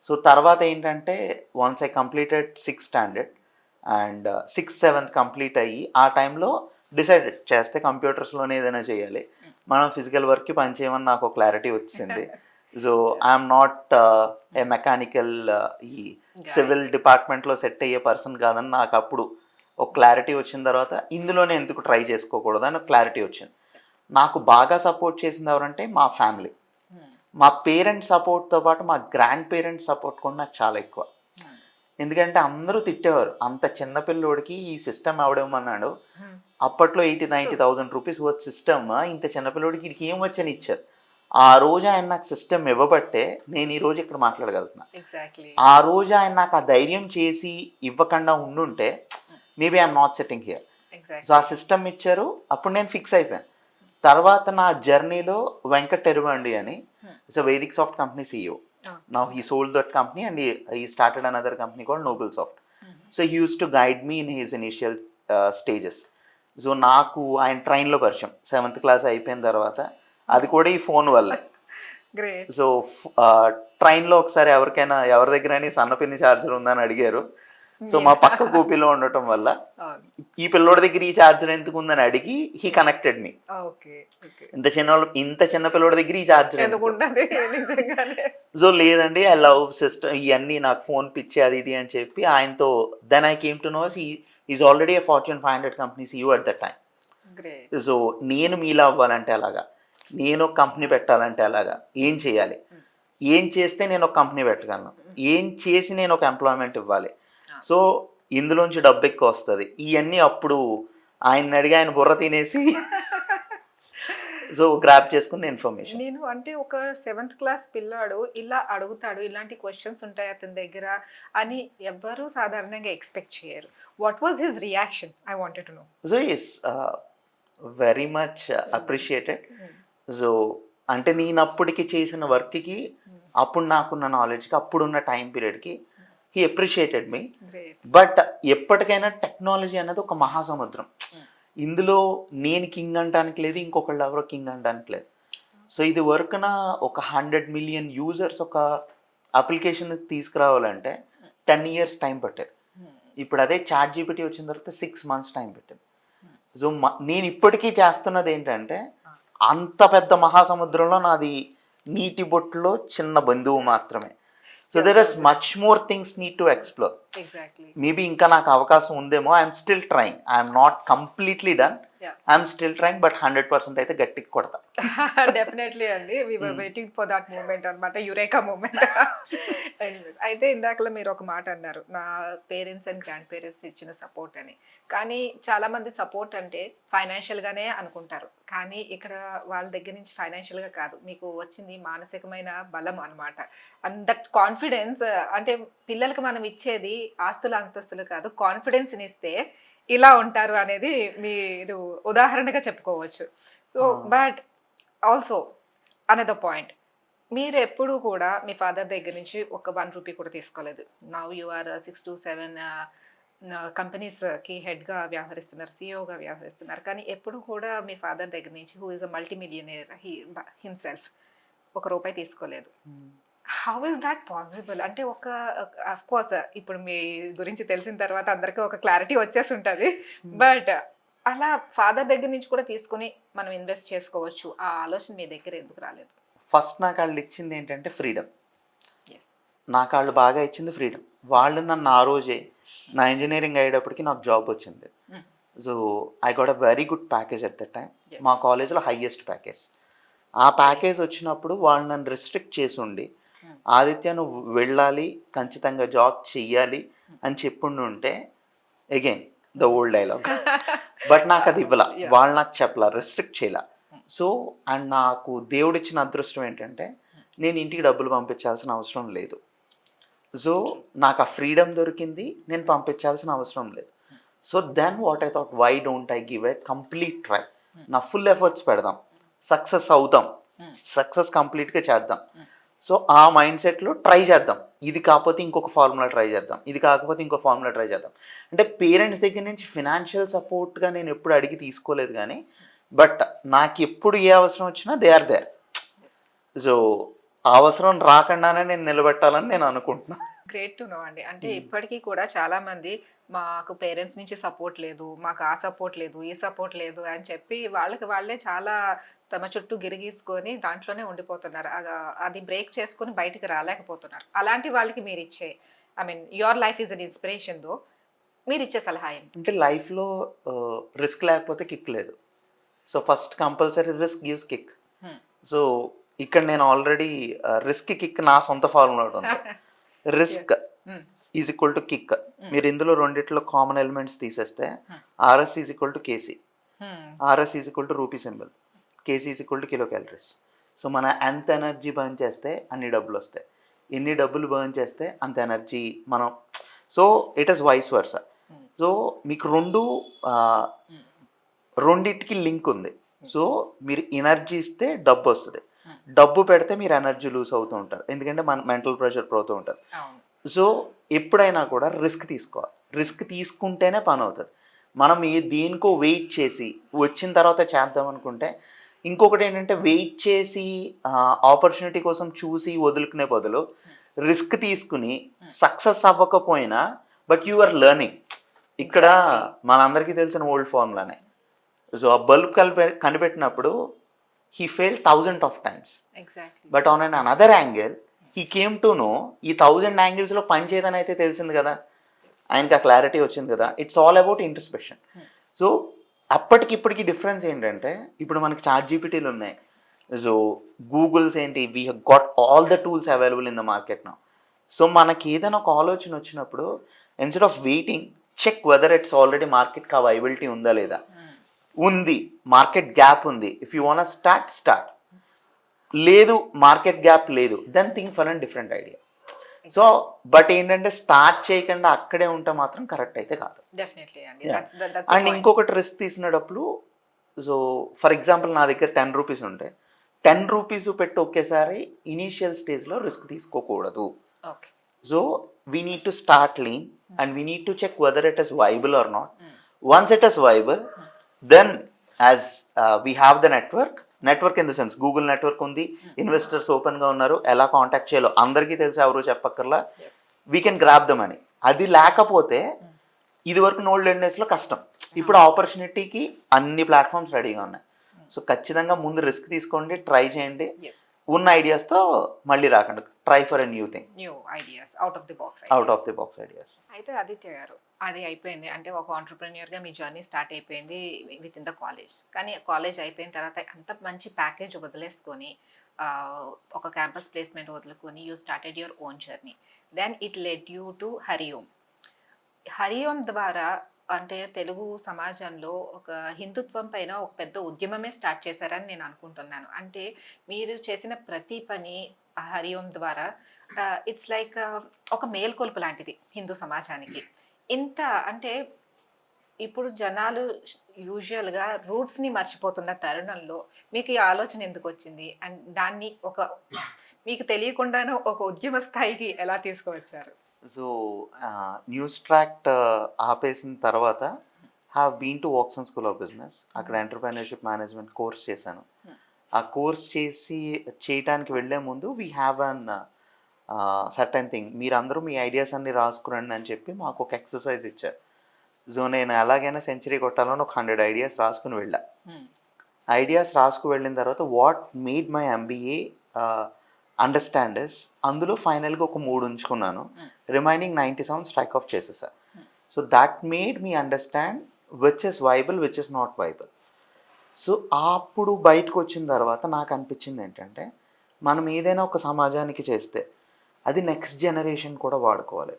సో తర్వాత ఏంటంటే once I completed 6th standard and 6th, 7th complete అయ్యి ఆ టైంలో డిసైడెడ్ చేస్తే కంప్యూటర్స్లోనే ఏదైనా చేయాలి, మనం ఫిజికల్ వర్క్కి పని చేయమని నాకు ఒక క్లారిటీ వచ్చింది. So I'm not a mechanical ఈ సివిల్ డిపార్ట్మెంట్లో సెట్ అయ్యే పర్సన్ కాదని నాకు అప్పుడు ఒక క్లారిటీ వచ్చిన తర్వాత ఇందులోనే ఎందుకు ట్రై చేసుకోకూడదు అని క్లారిటీ వచ్చింది. నాకు బాగా సపోర్ట్ చేసింది ఎవరంటే మా ఫ్యామిలీ. మా పేరెంట్స్ సపోర్ట్తో పాటు మా గ్రాండ్ పేరెంట్స్ సపోర్ట్ కూడా నాకు చాలా ఎక్కువ. ఎందుకంటే అందరూ తిట్టేవారు, అంత చిన్న పిల్లోడికి ఈ సిస్టమ్ ఎవడేమన్నాడు, అప్పట్లో 80,000-90,000 రూపీస్ వర్త్ సిస్టమ్ ఇంత చిన్నపిల్లోడికి ఇది ఏం వచ్చని ఇచ్చారు. ఆ రోజు ఆయన నాకు సిస్టమ్ ఇవ్వబట్టే నేను ఈ రోజు ఇక్కడ మాట్లాడగలుగుతున్నా. ఎగ్జాక్ట్లీ. ఆ రోజు ఆయన నాకు ఆ ధైర్యం చేసి ఇవ్వకుండా ఉండుంటే maybe I'm not setting here. So exactly. ఆ సిస్టమ్ ఇచ్చారు, అప్పుడు నేను ఫిక్స్ అయిపోయాను. తర్వాత నా జర్నీలో వెంకట్ ఎరువండి అని it's a Vedic soft company CEO. Now he sold that company and he started another company called NobleSoft. So he used to guide me in his initial stages. So నాకు ఆయన ట్రైన్లో పరిచయం 7th క్లాస్ అయిపోయిన తర్వాత, అది కూడా ఈ phone వల్లే. గ్రేట్. సో ట్రైన్లో ఒకసారి ఎవరి దగ్గరైనా సన్నపిన్ని ఛార్జర్ ఉందని అడిగారు. సో మా పక్క కూపీలో ఉండటం వల్ల ఈ పిల్లోడి దగ్గర ఈ ఛార్జర్ ఎందుకు ఉందని అడిగి he connected me. Okay. Okay. ఇంత చిన్న పిల్లోడి దగ్గర ఈ ఛార్జర్ ఎందుకు ఉంటది నిజంగానే. సో లేదండి, ఐ లవ్ సిస్టమ్, ఇవన్నీ నాకు ఫోన్ పిచ్చి అది ఇది అని చెప్పి ఆయనతో then I came to knows is already a Fortune 500 company CEO at that time. Great. So నేను మీలా అవ్వాలంటే ఎలాగా, నేను ఒక కంపెనీ పెట్టాలంటే ఎలాగా, ఏం చేయాలి, ఏం చేస్తే నేను ఒక కంపెనీ పెట్టగలను, ఏం చేసి నేను ఒక ఎంప్లాయ్మెంట్ ఇవ్వాలి, సో ఇందులోంచి డబ్బు ఎక్కువ వస్తుంది, ఇవన్నీ అప్పుడు ఆయన అడిగి ఆయన బుర్ర తినేసి సో గ్రాప్ చేసుకున్న ఇన్ఫర్మేషన్. నేను అంటే ఒక 7th క్లాస్ పిల్లాడు ఇలా అడుగుతాడు, ఇలాంటి క్వశ్చన్స్ ఉంటాయి అతని దగ్గర అని ఎవ్వరూ సాధారణంగా ఎక్స్పెక్ట్ చేయరు. What was his reaction? I wanted to know. So is very much appreciated. So అంటే నేను అప్పటికి చేసిన వర్క్కి, అప్పుడు నాకున్న నాలెడ్జ్కి, అప్పుడున్న టైం పీరియడ్కి హీ అప్రిషియేటెడ్ మీ. బట్ ఎప్పటికైనా టెక్నాలజీ అనేది ఒక మహాసముద్రం. ఇందులో నేను కింగ్ అంటానికి లేదు, ఇంకొకళ్ళు ఎవరో కింగ్ అంటానికి లేదు. సో ఇది వర్క్న ఒక 100 million యూజర్స్ ఒక అప్లికేషన్ తీసుకురావాలంటే 10 years టైం పట్టేది. ఇప్పుడు అదే చాట్ జీపీటీ వచ్చిన తర్వాత 6 months టైం పెట్టింది. సో నేను ఇప్పటికీ చేస్తున్నది ఏంటంటే అంత పెద్ద మహాసముద్రంలో నాది నీటి బొట్టులో చిన్న బిందువు మాత్రమే. So there is much more things need to explore. Exactly. Maybe ఇంకా నాకు అవకాశం ఉందేమో. I'm still trying. I'm not completely done. I'm still trying, but 100% అయితే గట్టికి కొడతా. డెఫినెట్లీ అండి. We were waiting for that moment అనమాట, యురేకా మూమెంట్. అయితే ఇందాకలో మీరు ఒక మాట అన్నారు, నా పేరెంట్స్ అండ్ గ్రాండ్ పేరెంట్స్ ఇచ్చిన సపోర్ట్ అని. కానీ చాలా మంది సపోర్ట్ అంటే ఫైనాన్షియల్ గానే అనుకుంటారు, కానీ ఇక్కడ వాళ్ళ దగ్గర నుంచి ఫైనాన్షియల్ గా కాదు, మీకు వచ్చింది మానసికమైన బలం అనమాట. అండ్ దట్ కాన్ఫిడెన్స్, అంటే పిల్లలకి మనం ఇచ్చేది ఆస్తులు అంతస్తులు కాదు, కాన్ఫిడెన్స్ ఇస్తే ఇలా ఉంటారు అనేది మీరు ఉదాహరణగా చెప్పుకోవచ్చు. So but also another point, మీరు ఎప్పుడు కూడా మీ ఫాదర్ దగ్గర నుంచి ఒక 1 రూపీ కూడా తీసుకోలేదు. నౌ యు ఆర్ 6 to 7 కంపెనీస్కి హెడ్గా వ్యవహరిస్తున్నారు, సిఇఓగా వ్యవహరిస్తున్నారు, కానీ ఎప్పుడు కూడా మీ ఫాదర్ దగ్గర నుంచి, who is a multi millionaire himself, 1 రూపాయి తీసుకోలేదు. How is that possible? అంటే అఫ్ కోర్స్ ఇప్పుడు మీ గురించి తెలిసిన తర్వాత అందరికీ ఒక క్లారిటీ వచ్చేసి ఉంటుంది, బట్ అలా ఫాదర్ దగ్గర నుంచి కూడా తీసుకుని మనం ఇన్వెస్ట్ చేసుకోవచ్చు, ఆ ఆలోచన మీ దగ్గర ఎందుకు రాలేదు? ఫస్ట్ నాకు వాళ్ళు ఇచ్చింది ఏంటంటే ఫ్రీడమ్. ఎస్. నాకు వాళ్ళు బాగా ఇచ్చింది ఫ్రీడమ్. వాళ్ళు నన్ను ఆ రోజే నా ఇంజనీరింగ్ అయ్యేటప్పటికి నాకు జాబ్ వచ్చింది. So I got a very good package at that time. మా కాలేజ్లో హైయెస్ట్ ప్యాకేజ్. ఆ ప్యాకేజ్ వచ్చినప్పుడు వాళ్ళు నన్ను రిస్ట్రిక్ట్ చేసి ఉండి, ఆదిత్య నువ్వు వెళ్ళాలి, ఖచ్చితంగా జాబ్ చెయ్యాలి అని చెప్పుండి ఉంటే, again the old dialogue, but నాకు అది ఇవ్వాల, వాళ్ళు నాకు చెప్పలా, రెస్ట్రిక్ట్ చేయాల. సో అండ్ నాకు దేవుడిచ్చిన అదృష్టం ఏంటంటే నేను ఇంటికి డబ్బులు పంపించాల్సిన అవసరం లేదు. సో నాకు ఆ ఫ్రీడమ్ దొరికింది, నేను పంపించాల్సిన అవసరం లేదు. So then what I thought, why don't I give a complete try, నా ఫుల్ ఎఫర్ట్స్ పెడదాం, సక్సెస్ అవుతాం, సక్సెస్ కంప్లీట్గా చేద్దాం. సో ఆ మైండ్ సెట్లో ట్రై చేద్దాం, ఇది కాకపోతే ఇంకొక ఫార్ములా ట్రై చేద్దాం, ఇది కాకపోతే ఇంకో ఫార్ములా ట్రై చేద్దాం. అంటే పేరెంట్స్ దగ్గర నుంచి ఫినాన్షియల్ సపోర్ట్గా నేను ఎప్పుడు అడిగి తీసుకోలేదు, కానీ బట్ నాకు ఎప్పుడు ఏ అవసరం వచ్చినా దే ఆర్ దేర్. సో ఆ అవసరం రాకుండానే నేను నిలబెట్టాలని నేను అనుకుంటున్నాను. గ్రేట్ టు నో అండి. అంటే ఇప్పటికీ కూడా చాలా మంది మాకు పేరెంట్స్ నుంచి సపోర్ట్ లేదు, మాకు ఆ సపోర్ట్ లేదు, ఈ సపోర్ట్ లేదు అని చెప్పి వాళ్ళకి వాళ్ళే చాలా తమ చుట్టూ గిరిగీసుకొని దాంట్లోనే ఉండిపోతున్నారు. అది బ్రేక్ చేసుకొని బయటికి రాలేకపోతున్నారు. అలాంటి వాళ్ళకి మీరు ఇచ్చే, I mean your life is an inspiration though, మీరు ఇచ్చే సలహా ఏంటి? అంటే లైఫ్లో రిస్క్ లేకపోతే కిక్ లేదు. So first compulsory risk gives kick. So ఇక్కడ నేను ఆల్రెడీ రిస్క్ కిక్ నా సొంత ఫార్ములా ఉంది. Risk is equal to kick. మీరు ఇందులో రెండిట్లో కామన్ ఎలిమెంట్స్ తీసేస్తే RS is equal to KC, RS is equal to rupee symbol, KC is equal to kilo calories. So మన ఎంత ఎనర్జీ బర్న్ చేస్తే అన్ని డబ్బులు వస్తాయి, ఎన్ని డబ్బులు బర్న్ చేస్తే అంత ఎనర్జీ మనం. So it is vice versa. So మీకు రెండింటికి లింక్ ఉంది. సో మీరు ఎనర్జీ ఇస్తే డబ్బు వస్తుంది, డబ్బు పెడితే మీరు ఎనర్జీ లూజ్ అవుతూ ఉంటారు, ఎందుకంటే మన మెంటల్ ప్రెషర్ పోతూ ఉంటుంది. సో ఎప్పుడైనా కూడా రిస్క్ తీసుకోవాలి, రిస్క్ తీసుకుంటేనే పని అవుతుంది. మనం దేనికో వెయిట్ చేసి వచ్చిన తర్వాత చేద్దాం అనుకుంటే, ఇంకొకటి ఏంటంటే వెయిట్ చేసి ఆపర్చునిటీ కోసం చూసి వదులుకునే బదులు రిస్క్ తీసుకుని సక్సెస్ అవ్వకపోయినా బట్ యు ఆర్ లెర్నింగ్. ఇక్కడ మనందరికీ తెలిసిన ఓల్డ్ ఫార్ములానే. సో ఆ bulb కనిపెట్టినప్పుడు he failed 1000 of times. Exactly. But on another angle, he came to know ఈ 1000 యాంగిల్స్లో పనిచేయదని అయితే తెలిసింది కదా, ఆయనకి ఆ క్లారిటీ వచ్చింది కదా. It's all about introspection. So అప్పటికి ఇప్పటికి డిఫరెన్స్ ఏంటంటే, ఇప్పుడు మనకి చాట్ జీపీటీలు ఉన్నాయి, సో గూగుల్స్ ఏంటి, we have got all the tools available in the market now. So మనకి ఏదైనా ఒక ఆలోచన వచ్చినప్పుడు, instead of waiting, check whether it's already మార్కెట్కి ఆ వైబిలిటీ ఉందా లేదా. ఉంది, మార్కెట్ గ్యాప్ ఉంది, ఇఫ్ యూ వాంట్ స్టార్ట్. లేదు, మార్కెట్ గ్యాప్ లేదు, then think for an different idea. So but ఏంటంటే స్టార్ట్ చేయకుండా అక్కడే ఉంటే మాత్రం కరెక్ట్ అయితే కాదు. అండ్ ఇంకొకటి రిస్క్ తీసినప్పుడు, సో ఫర్ ఎగ్జాంపుల్ నా దగ్గర 10 రూపీస్ ఉంటే 10 రూపీస్ పెట్టి ఒకేసారి ఇనీషియల్ స్టేజ్లో రిస్క్ తీసుకోకూడదు. So we need to start lean and we need to check whether it is viable or not. Once it is viable, then as we have the network in the sense Google network ఉంది, investors ఓపెన్గా ఉన్నారు, ఎలా contact చేయాలో అందరికీ తెలిసి ఎవరు చెప్పక్కర్లా, we can grab the money. అది లేకపోతే ఇది వరకు ఓల్డెన్ డేస్లో కష్టం, ఇప్పుడు ఆపర్చునిటీకి అన్ని ప్లాట్ఫామ్స్ రెడీగా ఉన్నాయి. సో ఖచ్చితంగా ముందు రిస్క్ తీసుకోండి, ట్రై చేయండి, ఎస్, ఉన్న ఐడియాస్తో మళ్ళీ రాకండి, try for a new thing, new ideas, out of the box out of the box ideas. అయితే ఆదిత్య గారు, అది అయిపోయింది అంటే ఒక ఆంటర్ప్రెన్యూర్గా మీ జర్నీ స్టార్ట్ అయిపోయింది విత్ ఇన్ ద కాలేజ్. కానీ కాలేజ్ అయిపోయిన తర్వాత అంత మంచి ప్యాకేజ్ వదిలేసుకొని ఒక క్యాంపస్ ప్లేస్మెంట్ వదులుకొని you started your own journey. Then it led you to Hariom. Hariom ద్వారా అంటే తెలుగు సమాజంలో ఒక హిందుత్వం పైన ఒక పెద్ద ఉద్యమమే స్టార్ట్ చేశారని నేను అనుకుంటున్నాను. అంటే మీరు చేసిన ప్రతి పని హరిఓం ద్వారా ఇట్స్ లైక్ ఒక మేల్కొల్పు లాంటిది హిందూ సమాజానికి. ఇంత అంటే ఇప్పుడు జనాలు యూజువల్గా రూట్స్ని మర్చిపోతున్న తరుణంలో మీకు ఈ ఆలోచన ఎందుకు వచ్చింది అండ్ దాన్ని ఒక మీకు తెలియకుండానే ఒక ఉద్యమ స్థాయికి ఎలా తీసుకువచ్చారు? సో న్యూస్ ట్రాక్ట్ ఆపేసిన తర్వాత have been to Waxon school of business. అక్కడ ఎంటర్ప్రెన్యూర్షిప్ మేనేజ్మెంట్ కోర్స్ చేశాను. ఆ కోర్స్ చేయటానికి వెళ్ళే ముందు we have an certain thing, మీరందరూ మీ ఐడియాస్ అన్ని రాసుకురండి అని చెప్పి మాకు ఒక ఎక్సర్సైజ్ ఇచ్చారు. సో నేను ఎలాగైనా సెంచరీ కొట్టాలని ఒక 100 ఐడియాస్ రాసుకుని వెళ్ళా. ఐడియాస్ రాసుకు వెళ్ళిన తర్వాత what made my MBA understand is, అందులో ఫైనల్గా ఒక 3 ఉంచుకున్నాను, రిమైనింగ్ 97 స్ట్రైక్ ఆఫ్ చేసేసా. So that made me understand which is viable, which is not viable. సో అప్పుడు బయటకు వచ్చిన తర్వాత నాకు అనిపించింది ఏంటంటే, మనం ఏదైనా ఒక సమాజానికి చేస్తే అది నెక్స్ట్ జనరేషన్ కూడా వాడుకోవాలి.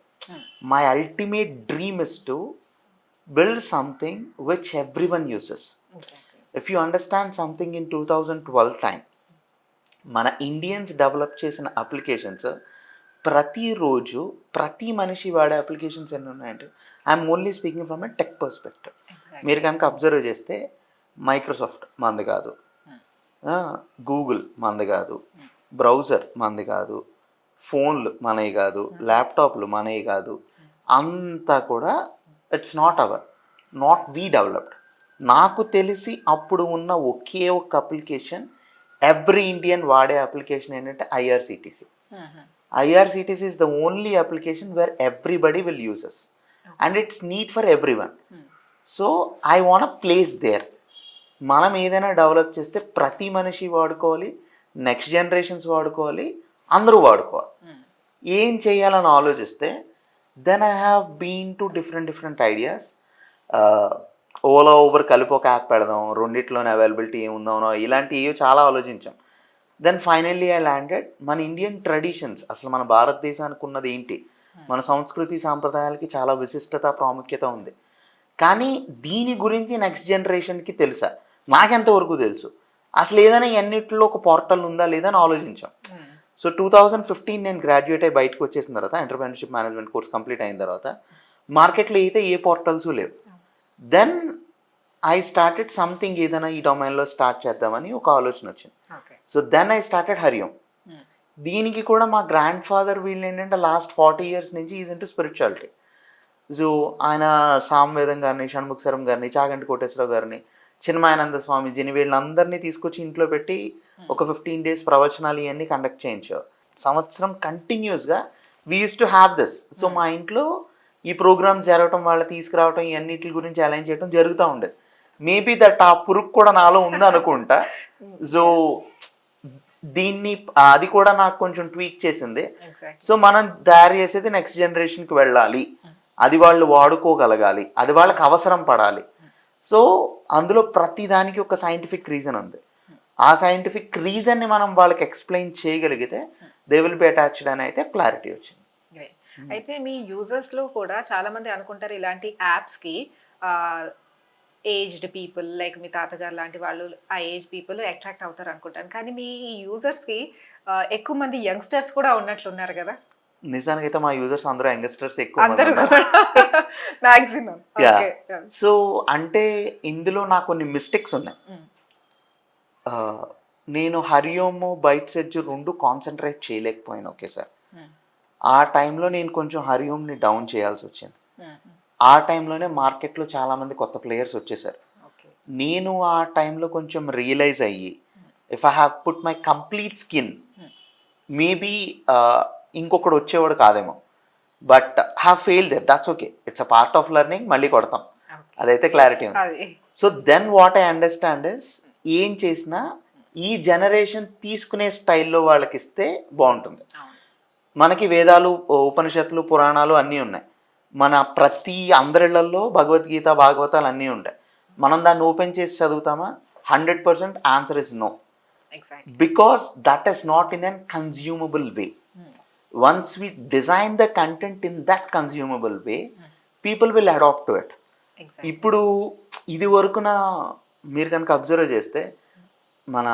My ultimate dream is to build something which every one uses. If you understand something in 2012 time, మన ఇండియన్స్ డెవలప్ చేసిన అప్లికేషన్స్ ప్రతిరోజు ప్రతి మనిషి వాడే అప్లికేషన్స్ ఎన్ని ఉన్నాయంటే, I'm only speaking from a tech perspective. మీరు కనుక అబ్జర్వ్ చేస్తే మైక్రోసాఫ్ట్ మంది కాదు, గూగుల్ మంది కాదు, బ్రౌజర్ మంది కాదు, ఫోన్లు మనవి కాదు, ల్యాప్టాప్లు మనవి కాదు, అంతా కూడా ఇట్స్ నాట్ వీ డెవలప్డ్. నాకు తెలిసి అప్పుడు ఉన్న ఒకే ఒక్క అప్లికేషన్ ఎవ్రీ ఇండియన్ వాడే అప్లికేషన్ ఏంటంటే IRCTC. IRCTC is the only application where everybody will use us and it's need for everyone. So I want a place there. మనం ఏదైనా డెవలప్ చేస్తే ప్రతి మనిషి వాడుకోవాలి, నెక్స్ట్ జనరేషన్స్ వాడుకోవాలి, అందరూ వాడుకోవాలి. ఏం చేయాలని ఆలోచిస్తే then I have been to different ideas. Ola Uber కలిపి ఒక యాప్ పెడదాం, రెండిట్లోనే అవైలబిలిటీ ఏముందామో, ఇలాంటివి చాలా ఆలోచించాం. దెన్ ఫైనల్లీ ఐ ల్యాండెడ్ మన ఇండియన్ ట్రెడిషన్స్, అసలు మన భారతదేశానికి ఉన్నది ఏంటి, మన సంస్కృతి సాంప్రదాయాలకి చాలా విశిష్టత ప్రాముఖ్యత ఉంది. కానీ దీని గురించి నెక్స్ట్ జనరేషన్కి తెలుసా, నాకెంతవరకు తెలుసు, అసలు ఏదైనా ఎన్నిట్లో ఒక పోర్టల్ ఉందా లేదా అని ఆలోచించాం. సో 2015 నేను గ్రాడ్యుయేట్ అయ్యి బయటకు వచ్చేసిన తర్వాత, ఎంటర్ప్రెన్యూర్షిప్ మేనేజ్మెంట్ కోర్స్ కంప్లీట్ అయిన తర్వాత మార్కెట్లో అయితే ఏ పోర్టల్స్ లేవు. దెన్ ఐ స్టార్టెడ్ సంథింగ్, ఏదైనా ఈ డొమైన్లో స్టార్ట్ చేద్దామని ఒక ఆలోచన వచ్చింది. So then I started Hariom. దీనికి కూడా మా గ్రాండ్ ఫాదర్ వీళ్ళు ఏంటంటే లాస్ట్ 40 years నుంచి ఈజ్ ఇంటూ స్పిరిచువాలిటీ. సో ఆయన సామవేదం గారిని, షణ్ముఖసరం గారిని, చాగంటి కోటేశ్వరరావు గారిని, చిన్మయానంద స్వామిజీని, వీళ్ళందరినీ తీసుకొచ్చి ఇంట్లో పెట్టి ఒక 15 days ప్రవచనాలు ఇవన్నీ కండక్ట్ చేయించారు. సంవత్సరం కంటిన్యూస్గా we use to have this. So మా ఇంట్లో ఈ ప్రోగ్రామ్ జరగటం, వాళ్ళు తీసుకురావటం, ఇవన్నిటి గురించి అలైన్ చేయడం జరుగుతూ ఉండేది. మేబీ దట్ ఆ పురుగు కూడా నాలో ఉంది అనుకుంటా. సో దీన్ని అది కూడా నాకు కొంచెం ట్వీక్ చేసింది. సో మనం తయారు చేసేది నెక్స్ట్ జనరేషన్కి వెళ్ళాలి, అది వాళ్ళు వాడుకోగలగాలి, అది వాళ్ళకి అవసరం పడాలి. సో అందులో ప్రతి దానికి ఒక సైంటిఫిక్ రీజన్ ఉంది. ఆ సైంటిఫిక్ రీజన్ని మనం వాళ్ళకి ఎక్స్ప్లెయిన్ చేయగలిగితే దే విల్ బి అటాచ్డ్ అని అయితే క్లారిటీ వచ్చింది. అయితే మీ యూజర్స్లో కూడా చాలామంది అనుకుంటారు ఇలాంటి యాప్స్కి ఏజ్డ్ పీపుల్ లైక్ మీ తాతగారు లాంటి వాళ్ళు, ఆ ఏజ్ పీపుల్ అట్రాక్ట్ అవుతారు అనుకుంటాను. కానీ మీ యూజర్స్కి ఎక్కువ మంది యంగ్స్టర్స్ కూడా ఉన్నట్లున్నారు కదా? నిజానికి అయితే మా యూజర్స్ అందరూ యంగ్స్టర్స్ ఎక్కువ. సో అంటే ఇందులో నాకు కొన్ని మిస్టేక్స్ ఉన్నాయి. నేను హరిఓమ్, బైట్స్ ఎడ్జ్ 2 కాన్సన్ట్రేట్ చేయలేకపోయాను ఒకేసారి. ఆ టైంలో నేను కొంచెం హరిఓమ్ని డౌన్ చేయాల్సి వచ్చింది. ఆ టైంలోనే మార్కెట్లో చాలామంది కొత్త ప్లేయర్స్ వచ్చేసారు. నేను ఆ టైంలో కొంచెం రియలైజ్ అయ్యి, if I have put my complete skin, maybe ఇంకొకడు వచ్చేవాడు కాదేమో. But have fail that, that's okay, it's a part of learning, మళ్ళీ కొడతాం, అదైతే క్లారిటీ ఉంది. అది so then what I understand is, ఏం చేసినా ఈ జనరేషన్ తీసుకునే స్టైల్లో వాళ్ళకి ఇస్తే బాగుంటుంది. మనకి వేదాలు, ఉపనిషత్తులు, పురాణాలు అన్నీ ఉన్నాయి. మన ప్రతి అందరిళ్లలో భగవద్గీత, భాగవతాలు అన్నీ ఉంటాయి. మనం దాన్ని ఓపెన్ చేసి చదువుతామా? 100% answer is no, exactly. Because that is not in an consumable way. Once we design the content in that consumable way, people will adopt to it. ఇప్పుడు ఇది వరకున మీరు కనుక అబ్జర్వ్ చేస్తే, మన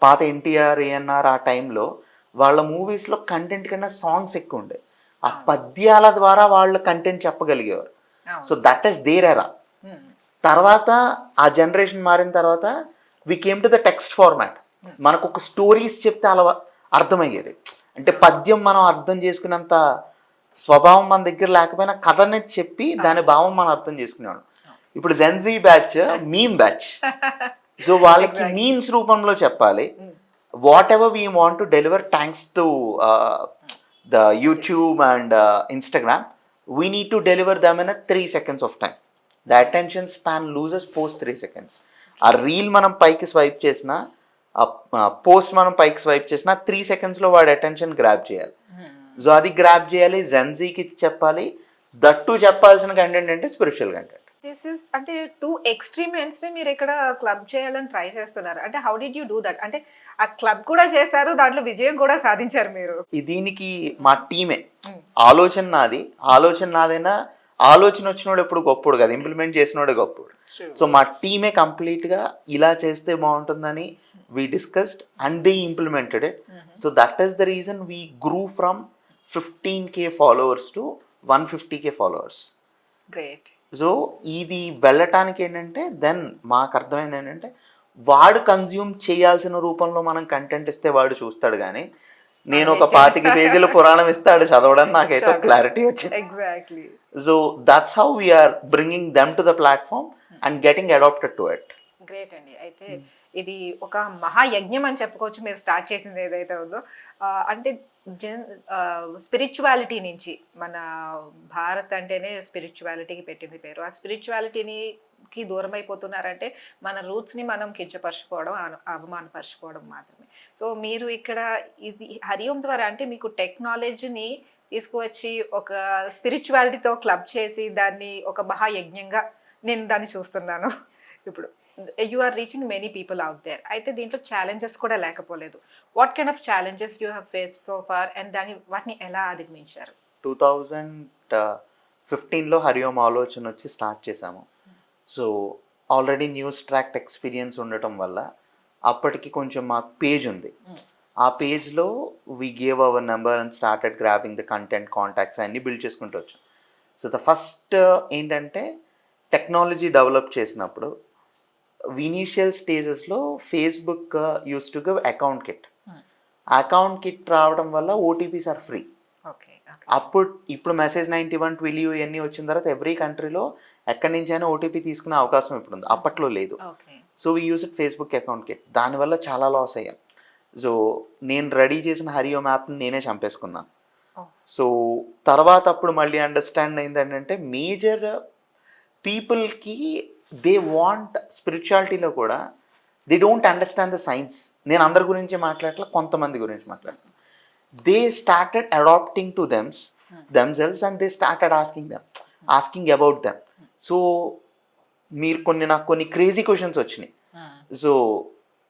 పాత ఎన్టీఆర్, ఏఎన్ఆర్ ఆ టైంలో వాళ్ళ మూవీస్లో కంటెంట్ కన్నా సాంగ్స్ ఎక్కువ ఉండే, ఆ పద్యాల ద్వారా వాళ్ళ కంటెంట్ చెప్పగలిగేవారు. So that is there era. తర్వాత ఆ జనరేషన్ మారిన తర్వాత we came to the text format. మనకు ఒక స్టోరీస్ చెప్తే అలా అర్థమయ్యేది. అంటే పద్యం మనం అర్థం చేసుకున్నంత స్వభావం మన దగ్గర లేకపోయినా కథని చెప్పి దాని భావం మనం అర్థం చేసుకునేవాడు. ఇప్పుడు gen Z batch meme batch. So వాళ్ళకి మీమ్స్ రూపంలో చెప్పాలి. What ever we want to deliver thanks to the YouTube and Instagram, we need to deliver them in 3 seconds of time. The attention span loses post 3 seconds. ఆ reel మనం పైకి swipe చేసినా, post మనం పైకి swipe చేసినా 3 secondsలో వాడి attention grab చేయాలి. So అది గ్రాప్ చేయాలి, జెన్జీకి చెప్పాలి. దట్టు చెప్పాల్సిన కంటెంట్ అంటే స్పిరిచువల్ కంటెంట్. దిస్ ఇస్ అంటే 2 ఎక్స్ట్రీమ్ ఎండ్స్ ని మీరు ఇక్కడ క్లబ్ చేయాలని ట్రై చేస్తున్నారు. అంటే how did you do that? అంటే ఆ క్లబ్ కూడా చేశారు, దాంట్లో విజయం కూడా సాధించారు మీరు. దీనికి మా టీమే, ఆలోచన నాది, ఆలోచన నాదైనా ఆలోచన వచ్చినోడు ఎప్పుడు గొప్పడు కదా, ఇంప్లిమెంట్ చేసినోడే గొప్పడు. సో మా టీమే కంప్లీట్గా ఇలా చేస్తే బాగుంటుందని we discussed and they implemented it. So that is the reason we grew from 15K followers to 150K followers. Great. So ఇది వెళ్ళటానికి ఏంటంటే, దెన్ మాకు అర్థమైంది ఏంటంటే, వాడు కన్జ్యూమ్ చేయాల్సిన రూపంలో మనం కంటెంట్ ఇస్తే వాడు చూస్తాడు. కానీ నేను ఒక 25 పేజీల పురాణం ఇస్తాడు చదవడానికి నాకైతే క్లారిటీ వచ్చింది. Exactly. So that's how we're bringing them to the platform and getting adapted to it. Great అండి. అయితే ఇది ఒక మహాయజ్ఞం అని చెప్పుకోవచ్చు మీరు స్టార్ట్ చేసింది ఏదైతే ఉందో. అంటే స్పిరిచువాలిటీ నుంచి, మన భారత్ అంటేనే స్పిరిచువాలిటీకి పెట్టింది పేరు. ఆ స్పిరిచువాలిటీకి దూరం అయిపోతున్నారంటే మన రూట్స్ని మనం కించపరచుకోవడం, అవమానపరచుకోవడం మాత్రమే. సో మీరు ఇక్కడ ఇది హరిఓం ద్వారా అంటే మీకు టెక్నాలజీని తీసుకువచ్చి ఒక స్పిరిచువాలిటీతో క్లబ్ చేసి దాన్ని ఒక మహాయజ్ఞంగా నేను దాన్ని చూస్తున్నాను. ఇప్పుడు you are reaching many people out there. అయితే దీంట్లో ఛాలెంజెస్ కూడా లేకపోలేదు. What kind of challenges you have faced so far and వాటిని ఎలా అధిగమించారు? 2015లో హరిఓం ఆలోచన వచ్చి స్టార్ట్ చేశాము. So already news tract experience ఉండటం వల్ల అప్పటికి కొంచెం మాకు పేజ్ ఉంది. ఆ పేజ్లో we gave our number and started grabbing the content, contacts అన్నీ బిల్డ్ చేసుకుంటూ వచ్చాం. సో ద ఫస్ట్ ఏంటంటే, టెక్నాలజీ డెవలప్ చేసినప్పుడు ఇనీషియల్ స్టేజెస్లో Facebook used to give account kit. Account kit రావడం వల్ల ఓటీపీస్ ఆర్ ఫ్రీ. ఇప్పుడు మెసేజ్ 91 ట్విలియో ఇవన్నీ వచ్చిన తర్వాత ఎవ్రీ కంట్రీలో ఎక్కడి నుంచి అయినా ఓటీపీ తీసుకునే అవకాశం ఇప్పుడు ఉంది, అప్పట్లో లేదు. So we use it Facebook account kit. దానివల్ల చాలా లాస్ అయ్యాం. సో నేను రెడీ చేసిన హరిఓం యాప్ని నేనే చంపేసుకున్నాను. సో తర్వాత అప్పుడు మళ్ళీ అండర్స్టాండ్ అయింది ఏంటంటే, మేజర్ పీపుల్కి దే వాంట్ స్పిరిచువాలిటీలో కూడా they don't understand the science. నేను అందరి గురించి మాట్లాడలే, కొంతమంది గురించి మాట్లాడతాను. They started adapting to themselves and they started asking about them. So నాకు కొన్ని క్రేజీ క్వశ్చన్స్ వచ్చినాయి. సో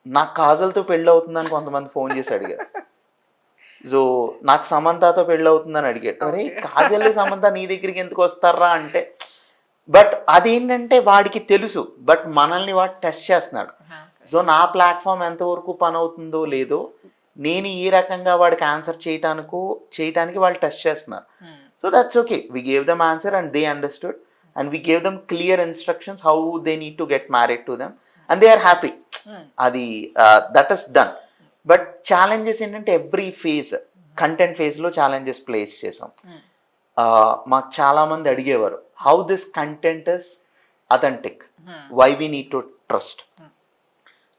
నాకు కాజల్తో పెళ్ళి అవుతుందని కొంతమంది ఫోన్ చేసి అడిగారు. సో నాకు సమంతతో పెళ్ళి అవుతుందని అడిగారు. అరే కాజల్ సమంత నీ దగ్గరికి ఎందుకు వస్తారా అంటే, బట్ అదేంటంటే వాడికి తెలుసు, బట్ మనల్ని వాడు టెస్ట్ చేస్తున్నాడు. సో నా ప్లాట్ఫామ్ ఎంతవరకు పని అవుతుందో లేదో, నేను ఈ రకంగా వాడికి ఆన్సర్ చేయటానికి వాళ్ళు టెస్ట్ చేస్తున్నారు. So that's okay, we gave them answer and they understood and we gave them clear instructions how they need to get married to them and they are happy. అది that is done. But challenges ఏంటంటే, every phase, content ఫేజ్లో challenges place చేసాం. మాకు చాలామంది అడిగేవారు, how this content is authentic, why we need to trust.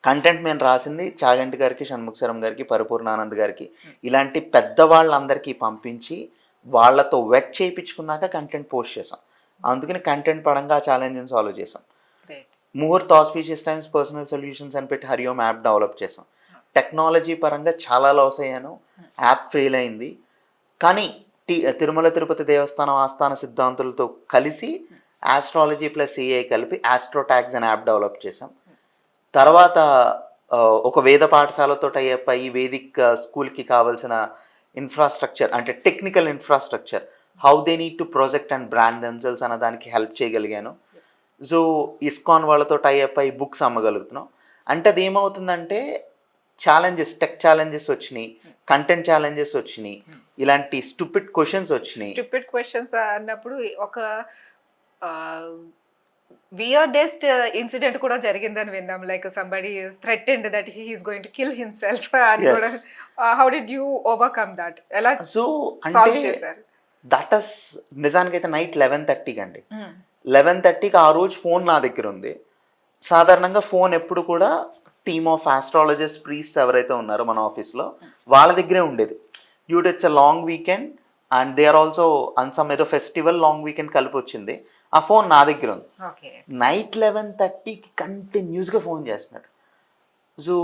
Content మేము రాసింది చాగంటి గారికి, షణ్ముఖ శరం గారికి, పరిపూర్ణానంద్ గారికి, ఇలాంటి పెద్దవాళ్ళందరికీ పంపించి వాళ్ళతో వెట్ చేయించుకున్నాక కంటెంట్ పోస్ట్ చేసాం. అందుకని కంటెంట్ పరంగా ఆ ఛాలెంజ్ని సాల్వ్ చేసాం. Great. Muhurat auspicious times personal solutions అని పెట్టి హరియోమ్ యాప్ డెవలప్ చేసాం. టెక్నాలజీ పరంగా చాలా లాస్ అయ్యాను, యాప్ ఫెయిల్ అయింది. కానీ తిరుమల తిరుపతి దేవస్థానం ఆస్థాన సిద్ధాంతులతో కలిసి ఆస్ట్రాలజీ ప్లస్ ఏఐ కలిపి ఆస్ట్రోటాగ్స్ అనే యాప్ డెవలప్ చేసాం. తర్వాత ఒక వేద పాఠశాలతో టైఅప్ అయ్యి వేదిక్ స్కూల్కి కావాల్సిన ఇన్ఫ్రాస్ట్రక్చర్ అంటే technical infrastructure how they need to project and brand themselves అన్న దానికి హెల్ప్ చేయగలిగాను. సో ఇస్కాన్ వాళ్ళతో టైఅప్ అయ్యి బుక్స్ అమ్మగలుగుతున్నాం. అంటే అది ఏమవుతుందంటే ఛాలెంజెస్, టెక్ ఛాలెంజెస్ వచ్చినాయి, కంటెంట్ ఛాలెంజెస్ వచ్చినాయి, ఇలాంటి స్టూపిడ్ క్వశ్చన్స్ వచ్చినాయి. స్టూపిడ్ క్వశ్చన్స్ అన్నప్పుడు ఒక వియర్డెస్ట్ ఇన్సిడెంట్ కూడా జరిగిందని విన్నాం. Like somebody threatened that he is going to kill himself అని Yes. కూడా. How did you overcome that? ఎలా సో సాల్వ్ అంటే చేశారు? దట్ ఇస్ నిజానికైతే నైట్ 11:30కి అండి. 11:30కి ఆ రోజు ఫోన్ నా దగ్గర ఉంది. సాధారణంగా ఫోన్ ఎప్పుడు కూడా టీమ్ ఆఫ్ ఆస్ట్రాలజిస్ట్ ప్రీస్ట్ ఎవరైతే ఉన్నారో మన ఆఫీస్లో వాళ్ళ దగ్గరే ఉండేది. Dude it's a long weekend and they are also an some ఏదో ఫెస్టివల్ లాంగ్ వీకెండ్ కలిపి వచ్చింది. ఆ ఫోన్ నా దగ్గర ఉంది. ఓకే. నైట్ 11:30కి కంటిన్యూస్గా ఫోన్ చేస్తున్నాడు. సో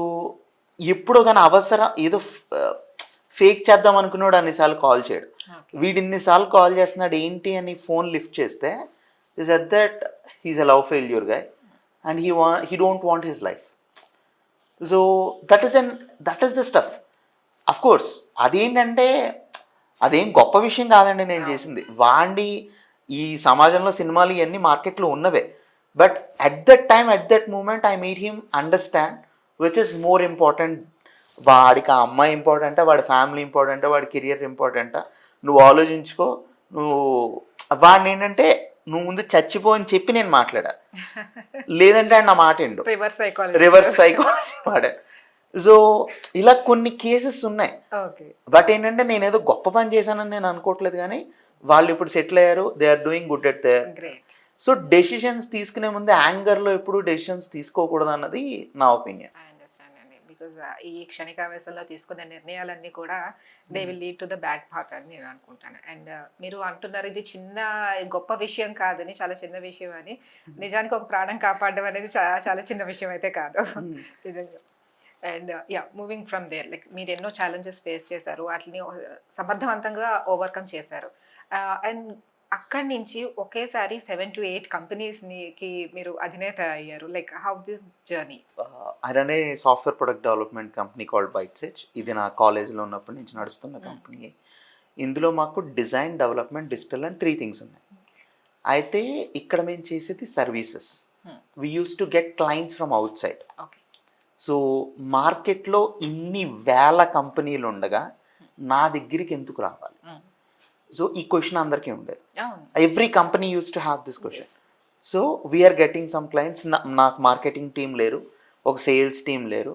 ఎప్పుడో కానీ అవసరం ఏదో ఫేక్ చేద్దాం అనుకున్నాడు, అన్నిసార్లు కాల్ చేయడు. వీడు ఇన్నిసార్లు కాల్ చేస్తున్నాడు ఏంటి అని ఫోన్ లిఫ్ట్ చేస్తే is that he's a love failure guy and he don't want his life. So that is the stuff. Of course అదేంటంటే అదేం గొప్ప విషయం కాదండి నేను చేసింది. వాడి ఈ సమాజంలో సినిమాలు ఇవన్నీ మార్కెట్లో ఉన్నవే. But at that moment I made him understand which is more important. వాడికి ఆ అమ్మాయి ఇంపార్టెంటా, వాడి ఫ్యామిలీ ఇంపార్టెంటా, వాడి కెరియర్ ఇంపార్టెంటా, నువ్వు ఆలోచించుకో. నువ్వు వాడిని ఏంటంటే నువ్వు ముందు చచ్చిపో అని చెప్పి నేను మాట్లాడా, లేదంటే ఆయన నా మాట ఎండు. రివర్స్ సైకాలజీ వాడా. సో ఇలా కొన్ని కేసెస్ ఉన్నాయి. బట్ ఏంటంటే నేను ఏదో గొప్ప పని చేశానని నేను అనుకోవట్లేదు, కానీ వాళ్ళు ఇప్పుడు సెటిల్ అయ్యారు, they are doing good at there. So decisions తీసుకునే ముందు యాంగర్లో ఎప్పుడు డెసిషన్స్ తీసుకోకూడదు అన్నది నా ఒపీనియన్. బికాజ్ ఈ క్షణికావేశంలో తీసుకునే నిర్ణయాలన్నీ కూడా they will lead to the bad path అని నేను అనుకుంటాను. అండ్ మీరు అంటున్నారు ఇది చిన్న గొప్ప విషయం కాదని, చాలా చిన్న విషయం అని. నిజానికి ఒక ప్రాణం కాపాడడం అనేది చాలా చిన్న విషయం అయితే కాదు నిజంగా. And moving from there, like మీరు ఎన్నో ఛాలెంజెస్ ఫేస్ చేశారు, వాటిని సమర్థవంతంగా ఓవర్కమ్ చేశారు. అండ్ అక్కడి నుంచి ఒకేసారి 7 to 8 కంపెనీస్కి మీరు అధినేత అయ్యారు. Like how this journey? అనే software product development company called Bytesets. ఇది నా కాలేజ్లో ఉన్నప్పటి నుంచి నడుస్తున్న కంపెనీ. ఇందులో మాకు డిజైన్, డెవలప్మెంట్, డిజిటల్ అని 3 థింగ్స్ ఉన్నాయి. అయితే ఇక్కడ మేము చేసేది services. We use to get clients from out side. So మార్కెట్లో ఇన్ని వేల కంపెనీలు ఉండగా నా దగ్గరికి ఎందుకు రావాలి? సో ఈ క్వశ్చన్ అందరికీ ఉండేది. Every company used to have this question. So we're getting some clients. నాకు మార్కెటింగ్ టీం లేరు, ఒక సేల్స్ టీం లేరు.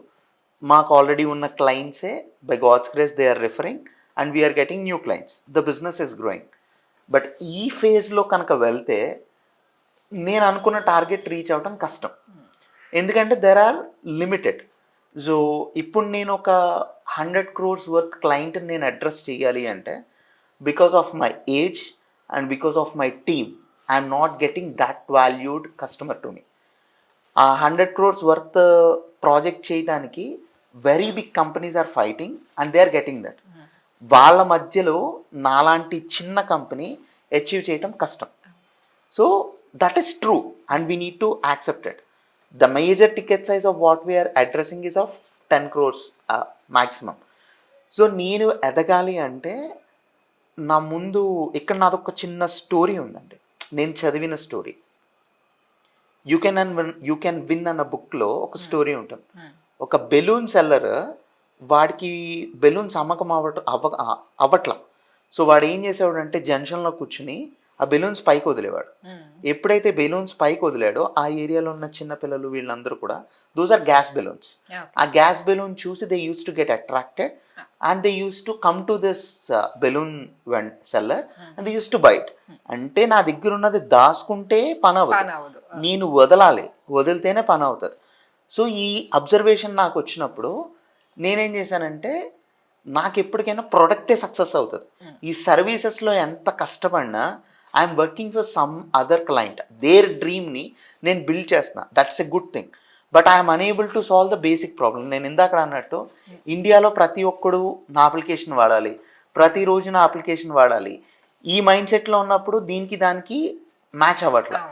మాకు ఆల్రెడీ ఉన్న క్లయింట్సే by God's grace they are referring and we're getting new clients. The business is growing. But ఈ ఫేజ్లో కనుక వెళ్తే నేను అనుకున్న టార్గెట్ రీచ్ అవ్వడం కష్టం, ఎందుకంటే దెర్ ఆర్ లిమిటెడ్. సో ఇప్పుడు నేను ఒక 100 crores వర్త్ క్లయింట్ని నేను అడ్రస్ చేయాలి అంటే because of my age and because of my team, I am not getting that valued customer to me. 100 crores worth project చేయడానికి very big companies are fighting and they are getting that. వాళ్ళ మధ్యలో నాలాంటి చిన్న company achieve చేయటం కష్టం. So that is true and we need to accept it. The major ticket size of what we are addressing is of 10 crores maximum. So నేను ఎదగాలి అంటే నా ముందు ఇక్కడ నాదొక చిన్న స్టోరీ ఉందండి. నేను చదివిన స్టోరీ యూ కెన్ విన్ అన్న బుక్లో ఒక స్టోరీ ఉంటుంది. ఒక బెలూన్ సెల్లర్, వాడికి బెలూన్స్ అమ్మకం అవ్వట్ల. సో వాడు ఏం చేసేవాడు అంటే జంక్షన్లో కూర్చుని ఆ బెలూన్స్ పైకి వదిలేవాడు. ఎప్పుడైతే బెలూన్స్ పైకి వదిలాడో ఆ ఏరియాలో ఉన్న చిన్నపిల్లలు వీళ్ళందరూ కూడా దోస్ ఆర్ గ్యాస్ బెలూన్స్. ఆ గ్యాస్ బెలూన్ చూసి they use to get attracted and they used to come to this balloon seller and they used to buy it. అంటే నా దగ్గర ఉన్నది దాచుకుంటే పని అవ్వదు, నేను వదలాలి, వదిలితేనే పని అవుతుంది. సో ఈ అబ్జర్వేషన్ నాకు వచ్చినప్పుడు నేనేం చేశానంటే నాకు ఎప్పటికైనా ప్రొడక్టే సక్సెస్ అవుతుంది. ఈ సర్వీసెస్లో ఎంత కష్టపడినా I'm working for some other client, there డ్రీమ్ని నేను బిల్డ్ చేస్తున్నా, that's a good thing. But I'm unable to solve the basic problem. నేను ఇందాక అన్నట్టు ఇండియాలో ప్రతి ఒక్కడు నా అప్లికేషన్ వాడాలి, ప్రతిరోజు నా అప్లికేషన్ వాడాలి, ఈ మైండ్ సెట్లో ఉన్నప్పుడు దీనికి దానికి మ్యాచ్ అవ్వట్లేదు.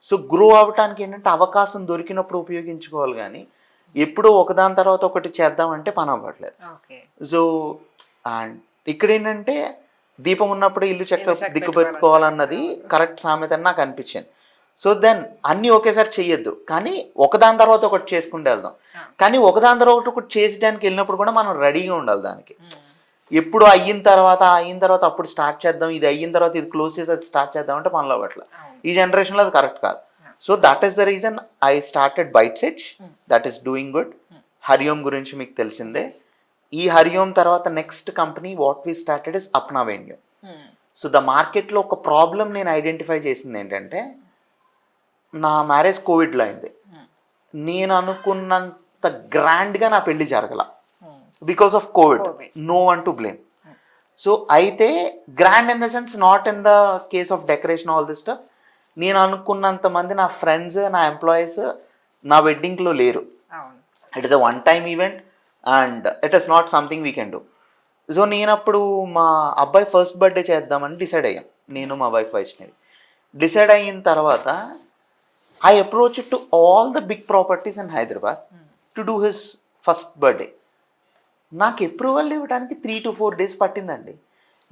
సో గ్రో అవ్వటానికి ఏంటంటే అవకాశం దొరికినప్పుడు ఉపయోగించుకోవాలి, కానీ ఎప్పుడో ఒకదాని తర్వాత ఒకటి చేద్దామంటే పని అవ్వట్లేదు. సో అండ్ ఇక్కడ ఏంటంటే దీపం ఉన్నప్పుడు ఇల్లు దిక్కు పెట్టుకోవాలన్నది కరెక్ట్ సామెత అని నాకు అనిపించింది. సో దెన్ అన్నీ ఒకేసారి చెయ్యొద్దు, కానీ ఒకదాని తర్వాత ఒకటి చేసుకుంటూ వెళ్దాం. కానీ ఒకదాని తర్వాత ఒకటి చేసడానికి వెళ్ళినప్పుడు కూడా మనం రెడీగా ఉండాలి దానికి. ఎప్పుడు అయిన తర్వాత అప్పుడు స్టార్ట్ చేద్దాం, ఇది అయిన తర్వాత ఇది క్లోజ్ చేసి అది స్టార్ట్ చేద్దాం అంటే పనులు అవ్వట్లేదు. ఈ జనరేషన్లో అది కరెక్ట్ కాదు. So that is the reason I started Bytesets, that is doing good. Hariom గురించి మీకు తెలిసిందే. ఈ హరిఓం తర్వాత next company what we started is Apna Venue. So the మార్కెట్లో ఒక ప్రాబ్లం నేను ఐడెంటిఫై చేసింది ఏంటంటే, నా మ్యారేజ్ కోవిడ్లో అయింది. నేను అనుకున్నంత గ్రాండ్గా నా పెళ్లి జరగల because of Covid. No one to blame. So అయితే grand in the sense not in the case of decoration all this stuff. నేను అనుకున్నంత మంది నా ఫ్రెండ్స్, నా ఎంప్లాయీస్ నా వెడ్డింగ్లో లేరు. It is a one time event and it is not something we can do. So నేను అప్పుడు మా అబ్బాయి ఫస్ట్ బర్త్డే చేద్దామని డిసైడ్ అయ్యాం, నేను మా వైఫ్ వైష్ణవి. డిసైడ్ అయిన తర్వాత I approach to all the big properties in Hyderabad to do his first birthday. నాకు అప్రూవల్ ఇవ్వడానికి 3 to 4 days పట్టిందండి.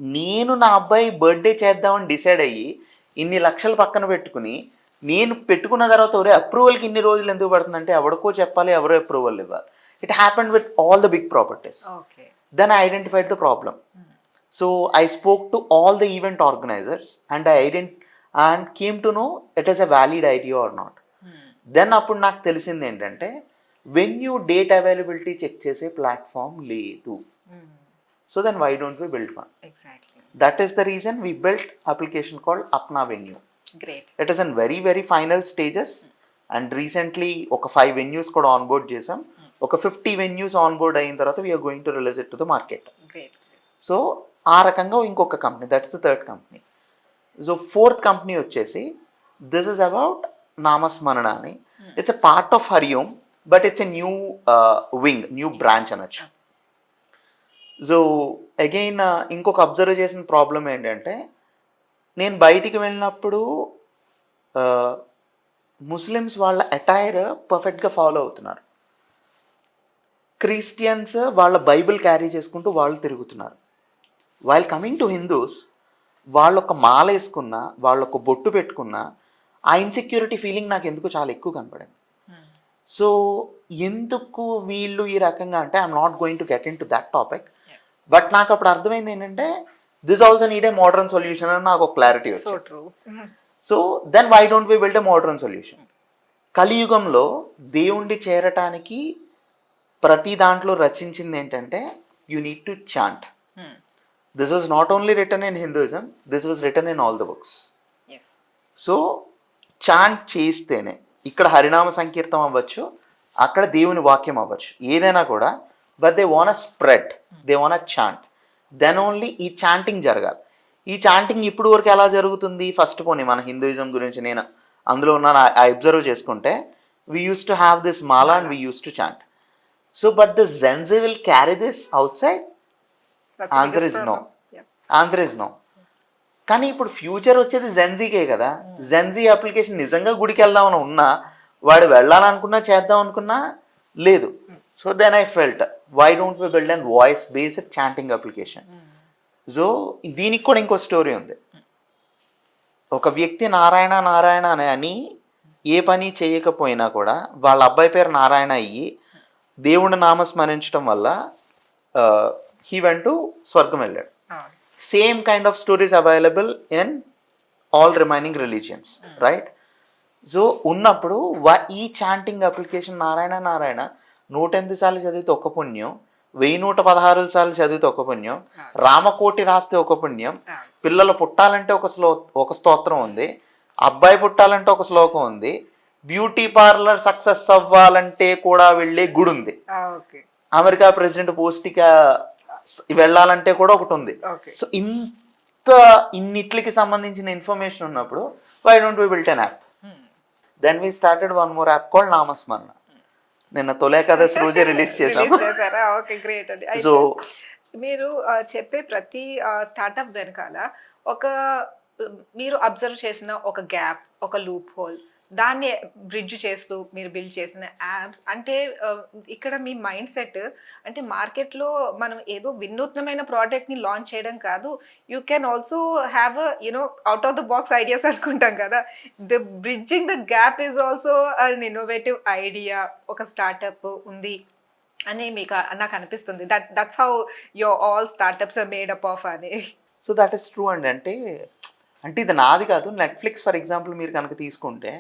నేను నా అబ్బాయి బర్త్డే చేద్దామని డిసైడ్ అయ్యి ఇన్ని లక్షలు పక్కన పెట్టుకుని నేను పెట్టుకున్న తర్వాత ఒరే అప్రూవల్కి ఇన్ని రోజులు ఎందుకు పడుతుందంటే ఎవరికో చెప్పాలి, ఎవరో అప్రూవల్ ఇవ్వాలి. It happened with all the big properties. Then I identified the problem. So I spoke to all the event organizers and came to know it is a valid idea or not. Then అప్పుడు నాకు తెలిసింది ఏంటంటే venue date availability check చేసే platform లేదు. So then why don't we build one? That is the reason we built application called Apna Venue. Great. It is in very very final stages and recently ఒక 5 venues కూడా onboard చేసాం. ఒక 50 venues onboard అయిన తర్వాత we are going to release it to the market. Great. So ఆ రకంగా ఇంకొక company, that's the third company. So fourth company వచ్చేసి దిస్ ఇస్ అబౌట్ నామస్మరణ అని. It's a part of Hariom but it's a new wing, new branch అనొచ్చు. So again ఇంకొక observe చేసిన problem ఏంటంటే, నేను బయటికి వెళ్ళినప్పుడు ముస్లిమ్స్ వాళ్ళ అటైర్ పర్ఫెక్ట్గా ఫాలో అవుతున్నారు, క్రిస్టియన్స్ వాళ్ళ బైబిల్ క్యారీ చేసుకుంటూ వాళ్ళు తిరుగుతున్నారు. వైల్ కమింగ్ టు హిందూస్, వాళ్ళొక మాల వేసుకున్నా, వాళ్ళొక బొట్టు పెట్టుకున్నా ఆ ఇన్సెక్యూరిటీ ఫీలింగ్ నాకు ఎందుకు చాలా ఎక్కువ కనపడింది. సో ఎందుకు వీళ్ళు ఈ రకంగా అంటే I'm not going to get into that topic. But నాకు అప్పుడు అర్థమైంది ఏంటంటే this also need a modern solution అని నాకు ఒక క్లారిటీ వచ్చింది. So then why don't we build a modern solution? కలియుగంలో దేవుణ్ణి చేరటానికి ప్రతి దాంట్లో రచించింది ఏంటంటే you need to chant. This was not only written in Hinduism, this was written in all the books. So chant చేస్తేనే, ఇక్కడ హరినామ సంకీర్తం అవ్వచ్చు, అక్కడ దేవుని వాక్యం అవ్వచ్చు, ఏదైనా కూడా, but they want spread, they want chant. Then only ఈ చాంటింగ్ జరగాలి. ఈ చాంటింగ్ ఇప్పుడు వరకు ఎలా జరుగుతుంది? ఫస్ట్ పోనీ మన హిందూయిజం గురించి నేను అందులో ఉన్న ఐ అబ్జర్వ్ చేసుకుంటే we use to have this mala and we use to chant. So but the Gen Z will carry this outside? Answer is no. Answer is no. కానీ ఇప్పుడు ఫ్యూచర్ వచ్చేది జెన్జీకే కదా. జెన్జీ అప్లికేషన్ నిజంగా గుడికి వెళ్దామని ఉన్నా, వాడు వెళ్ళాలనుకున్నా, చేద్దాం అనుకున్నా లేదు. So then I felt why don't we build and voice based chanting application. So దీనికి కూడా ఇంకో స్టోరీ ఉంది. ఒక వ్యక్తి నారాయణ నారాయణ అని ఏ పని చేయకపోయినా కూడా వాళ్ళ అబ్బాయి పేరు నారాయణ అయ్యి దేవుడి నామస్మరించడం వల్ల హీ వెంట్ టు స్వర్గం వెళ్ళాడు. Same kind of stories available in all remaining religions, right? So ఉన్నప్పుడు ఈ చాంటింగ్ అప్లికేషన్ నారాయణ నారాయణ 108 సార్లు చదివితే ఒక పుణ్యం, 1116 సార్లు చదివితే ఒక పుణ్యం, రామకోటి రాస్తే ఒక పుణ్యం, పిల్లలు పుట్టాలంటే ఒక స్తోత్రం ఉంది, అబ్బాయి పుట్టాలంటే ఒక శ్లోకం ఉంది, బ్యూటీ పార్లర్ సక్సెస్ అవ్వాలంటే కూడా వెళ్ళే గుడి ఉంది, అమెరికా ప్రెసిడెంట్ పోస్ట్కి వెళ్ళాలంటే కూడా ఒకటి ఉంది. ఓకే. సో ఇన్నిట్లకి సంబంధించిన ఇన్ఫర్మేషన్ ఉన్నప్పుడు why don't we built an app? Then we started one more app called Namasmarana. నిన్న తొలేకాదశి రోజే రిలీజ్ చేసాము. ఓకే, గ్రేట్ అండి. సో మీరు చెప్పే ప్రతి స్టార్ట్అప్ వెనకాల ఒక మీరు అబ్జర్వ్ చేసిన ఒక గ్యాప్, ఒక లూప్ హోల్, దాన్ని బ్రిడ్జ్ చేస్తూ మీరు బిల్డ్ చేసిన యాప్స్ అంటే ఇక్కడ మీ మైండ్ సెట్ అంటే మార్కెట్లో మనం ఏదో వినూత్నమైన ప్రోడక్ట్ని లాంచ్ చేయడం కాదు, you can also have you know out of the box ideas అనుకుంటాం కదా. The bridging the gap is also an innovative idea. ఒక స్టార్టప్ ఉంది అని మీకు నాకు అనిపిస్తుంది. That's how your all startups are made up of అని. సో దట్ ఈస్ ట్రూ అండి. అంటే ఇది నాది కాదు. నెట్ఫ్లిక్స్ ఫర్ ఎగ్జాంపుల్ మీరు కనుక తీసుకుంటే,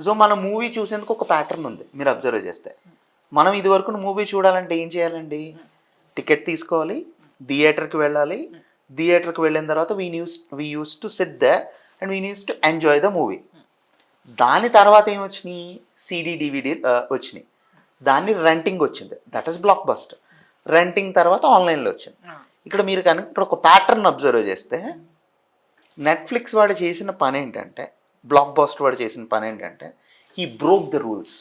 సో మన మూవీ చూసేందుకు ఒక ప్యాటర్న్ ఉంది మీరు అబ్జర్వ్ చేస్తే. మనం ఇది వరకు మూవీ చూడాలంటే ఏం చేయాలండి? టికెట్ తీసుకోవాలి, థియేటర్కి వెళ్ళాలి, థియేటర్కి వెళ్ళిన తర్వాత we use to sit there and we use to enjoy the movie. దాని తర్వాత ఏమొచ్చినాయి? సిడి డివిడి వచ్చినాయి. దాన్ని రెంటింగ్ వచ్చింది, that is Blockbuster. Renting తర్వాత ఆన్లైన్లో వచ్చింది. ఇక్కడ మీరు కనుక ఇక్కడ ఒక ప్యాటర్న్ అబ్జర్వ్ చేస్తే, నెట్ఫ్లిక్స్ వాడు చేసిన పని ఏంటంటే, బ్లాక్ బస్టర్ వాడు చేసిన పని ఏంటంటే, హీ బ్రోక్ ద రూల్స్.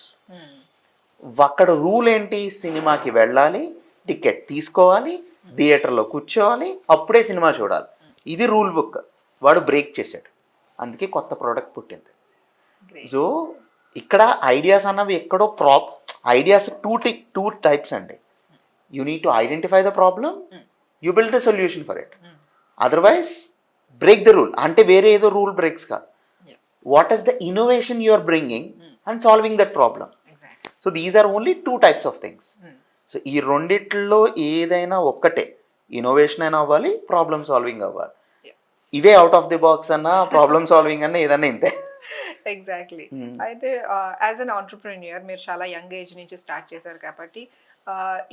అక్కడ రూల్ ఏంటి? సినిమాకి వెళ్ళాలి, టికెట్ తీసుకోవాలి, థియేటర్లో కూర్చోవాలి, అప్పుడే సినిమా చూడాలి. ఇది రూల్ బుక్. వాడు బ్రేక్ చేశాడు, అందుకే కొత్త ప్రోడక్ట్ పుట్టింది. సో ఇక్కడ ఐడియాస్ అన్నవి ఎక్కడో ఐడియాస్ టూ టైప్స్ అండి. You need to identify the problem, you build the solution for it. Otherwise break the rule అంటే వేరే ఏదో రూల్ బ్రేక్స్ కాదు. What is the innovation you are bringing and solving that problem. So these are only two types of things. So ఈ రెండిట్లో ఏదైనా ఒక్కటే, innovation అయినా అవ్వాలి, ప్రాబ్లమ్ సాల్వింగ్ అవ్వాలి. ఇవే అవుట్ ఆఫ్ ది బాక్స్ అన్న ప్రాబ్లమ్ సాల్వింగ్ అన్న ఏదన్నా ఇంతే. ఎగ్జాక్ట్లీ. అయితే యాజ్ అన్ ఆంటర్ప్రెన్యూర్ మీరు చాలా యంగ్ ఏజ్ నుంచి స్టార్ట్ చేశారు కాబట్టి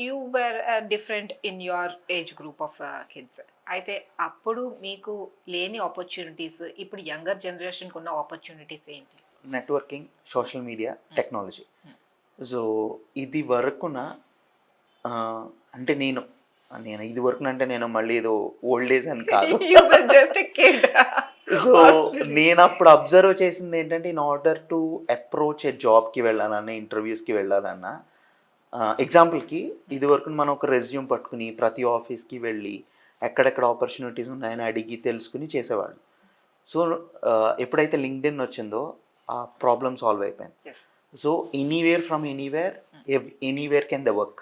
you were different in your age group of kids. అయితే అప్పుడు మీకు లేని ఆపర్చునిటీస్ ఇప్పుడు యంగర్ జనరేషన్కి ఉన్న ఆపర్చునిటీస్ ఏంటి? Networking, social media, technology. So ఇది వరకున అంటే నేను ఇది వరకు అంటే నేను మళ్ళీ ఏదో ఓల్డ్ ఏజ్ అని కాదు. సో నేను అప్పుడు అబ్జర్వ్ చేసింది ఏంటంటే, ఇన్ ఆర్డర్ టు అప్రోచ్ ఏ జాబ్కి వెళ్ళాలన్నా, ఇంటర్వ్యూస్కి వెళ్ళాలన్నా, ఎగ్జాంపుల్కి ఇది వరకు మనం ఒక రెజ్యూమ్ పట్టుకుని ప్రతి ఆఫీస్కి వెళ్ళి ఎక్కడెక్కడ ఆపర్చునిటీస్ ఉన్నాయని అడిగి తెలుసుకుని చేసేవాళ్ళు. సో ఎప్పుడైతే లింక్డ్ఇన్ వచ్చిందో ఆ ప్రాబ్లమ్ సాల్వ్ అయిపోయింది. So anywhere from anywhere can the work.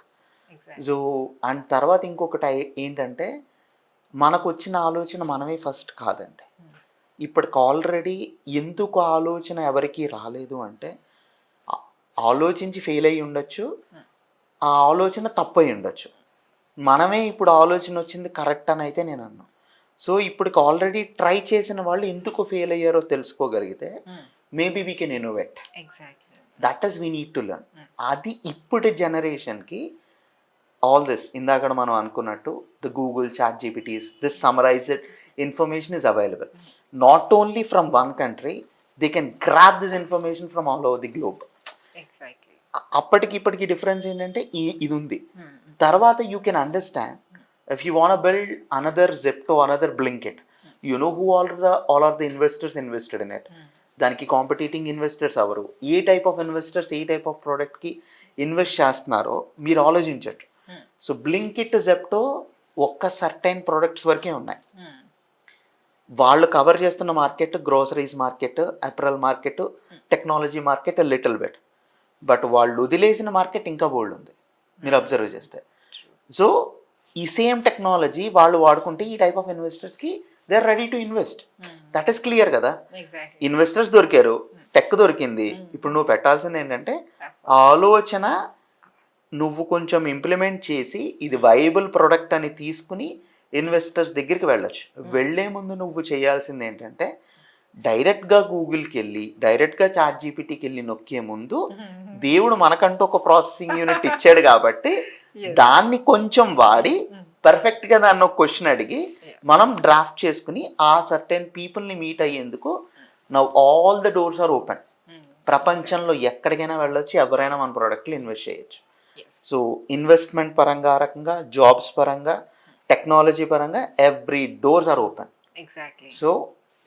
So and తర్వాత ఇంకొకటి ఏంటంటే, మనకు వచ్చిన ఆలోచన మనమే ఫస్ట్ కాదండి. ఇప్పటికి ఆల్రెడీ ఎందుకు ఆలోచన ఎవరికి రాలేదు అంటే, ఆలోచించి ఫెయిల్ అయ్యి ఉండొచ్చు, ఆ ఆలోచన తప్పై ఉండొచ్చు. మనమే ఇప్పుడు ఆలోచన వచ్చింది కరెక్ట్ అని అయితే నేను అన్నా. సో ఇప్పటికి ఆల్రెడీ ట్రై చేసిన వాళ్ళు ఎందుకు ఫెయిల్ అయ్యారో తెలుసుకోగలిగితే maybe we can innovate. That is we need to learn. అది ఇప్పటి జనరేషన్కి ఆల్ దిస్ ఇందాక మనం అనుకున్నట్టు the Google, chat GPTs, this summarized information is available. Not only from one country, they can grab this information from all over the globe. అప్పటికి ఇప్పటికి difference ఏంటంటే ఇది ఉంది. తర్వాత you can understand if you want build another Zepto, another Blinkit, you know who all are the investors invested in it. దానికి competing investors ఎవరు, ఏ type of investors ఏ టైప్ ఆఫ్ ప్రోడక్ట్కి ఇన్వెస్ట్ చేస్తున్నారో మీరు ఆలోచించట్టు. సో బ్లింకిట్, జెప్టో ఒక్క certain products వరకే ఉన్నాయి. వాళ్ళు కవర్ చేస్తున్న market groceries market, apparel market, technology market little bit. But వాళ్ళు వదిలేసిన మార్కెట్ ఇంకా బోల్డ్ ఉంది మీరు అబ్జర్వ్ చేస్తే. సో ఈ సేమ్ టెక్నాలజీ వాళ్ళు వాడుకుంటే ఈ టైప్ ఆఫ్ ఇన్వెస్టర్స్కి they are ready to invest. That is clear కదా. ఇన్వెస్టర్స్ దొరికారు, టెక్ దొరికింది. ఇప్పుడు నువ్వు పెట్టాల్సింది ఏంటంటే ఆలోచన నువ్వు కొంచెం ఇంప్లిమెంట్ చేసి ఇది వైబుల్ ప్రొడక్ట్ అని తీసుకుని ఇన్వెస్టర్స్ దగ్గరికి వెళ్ళొచ్చు. వెళ్ళే ముందు నువ్వు చేయాల్సింది ఏంటంటే డైరెక్ట్గా గూగుల్కి వెళ్ళి, డైరెక్ట్గా చాట్ జీపీటీకి వెళ్ళి నొక్కే ముందు దేవుడు మనకంటూ ఒక ప్రాసెసింగ్ యూనిట్ ఇచ్చాడు కాబట్టి దాన్ని కొంచెం వాడి పర్ఫెక్ట్గా దాన్ని ఒక క్వశ్చన్ అడిగి మనం డ్రాఫ్ట్ చేసుకుని ఆ సర్టెన్ పీపుల్ని మీట్ అయ్యేందుకు now all the doors are open. ప్రపంచంలో ఎక్కడికైనా వెళ్ళొచ్చు, ఎవరైనా మన ప్రోడక్ట్లు ఇన్వెస్ట్ చేయొచ్చు. Yes. సో ఇన్వెస్ట్మెంట్ పరంగా ఆ రకంగా, జాబ్స్ పరంగా, టెక్నాలజీ పరంగా every doors are open. Exactly. So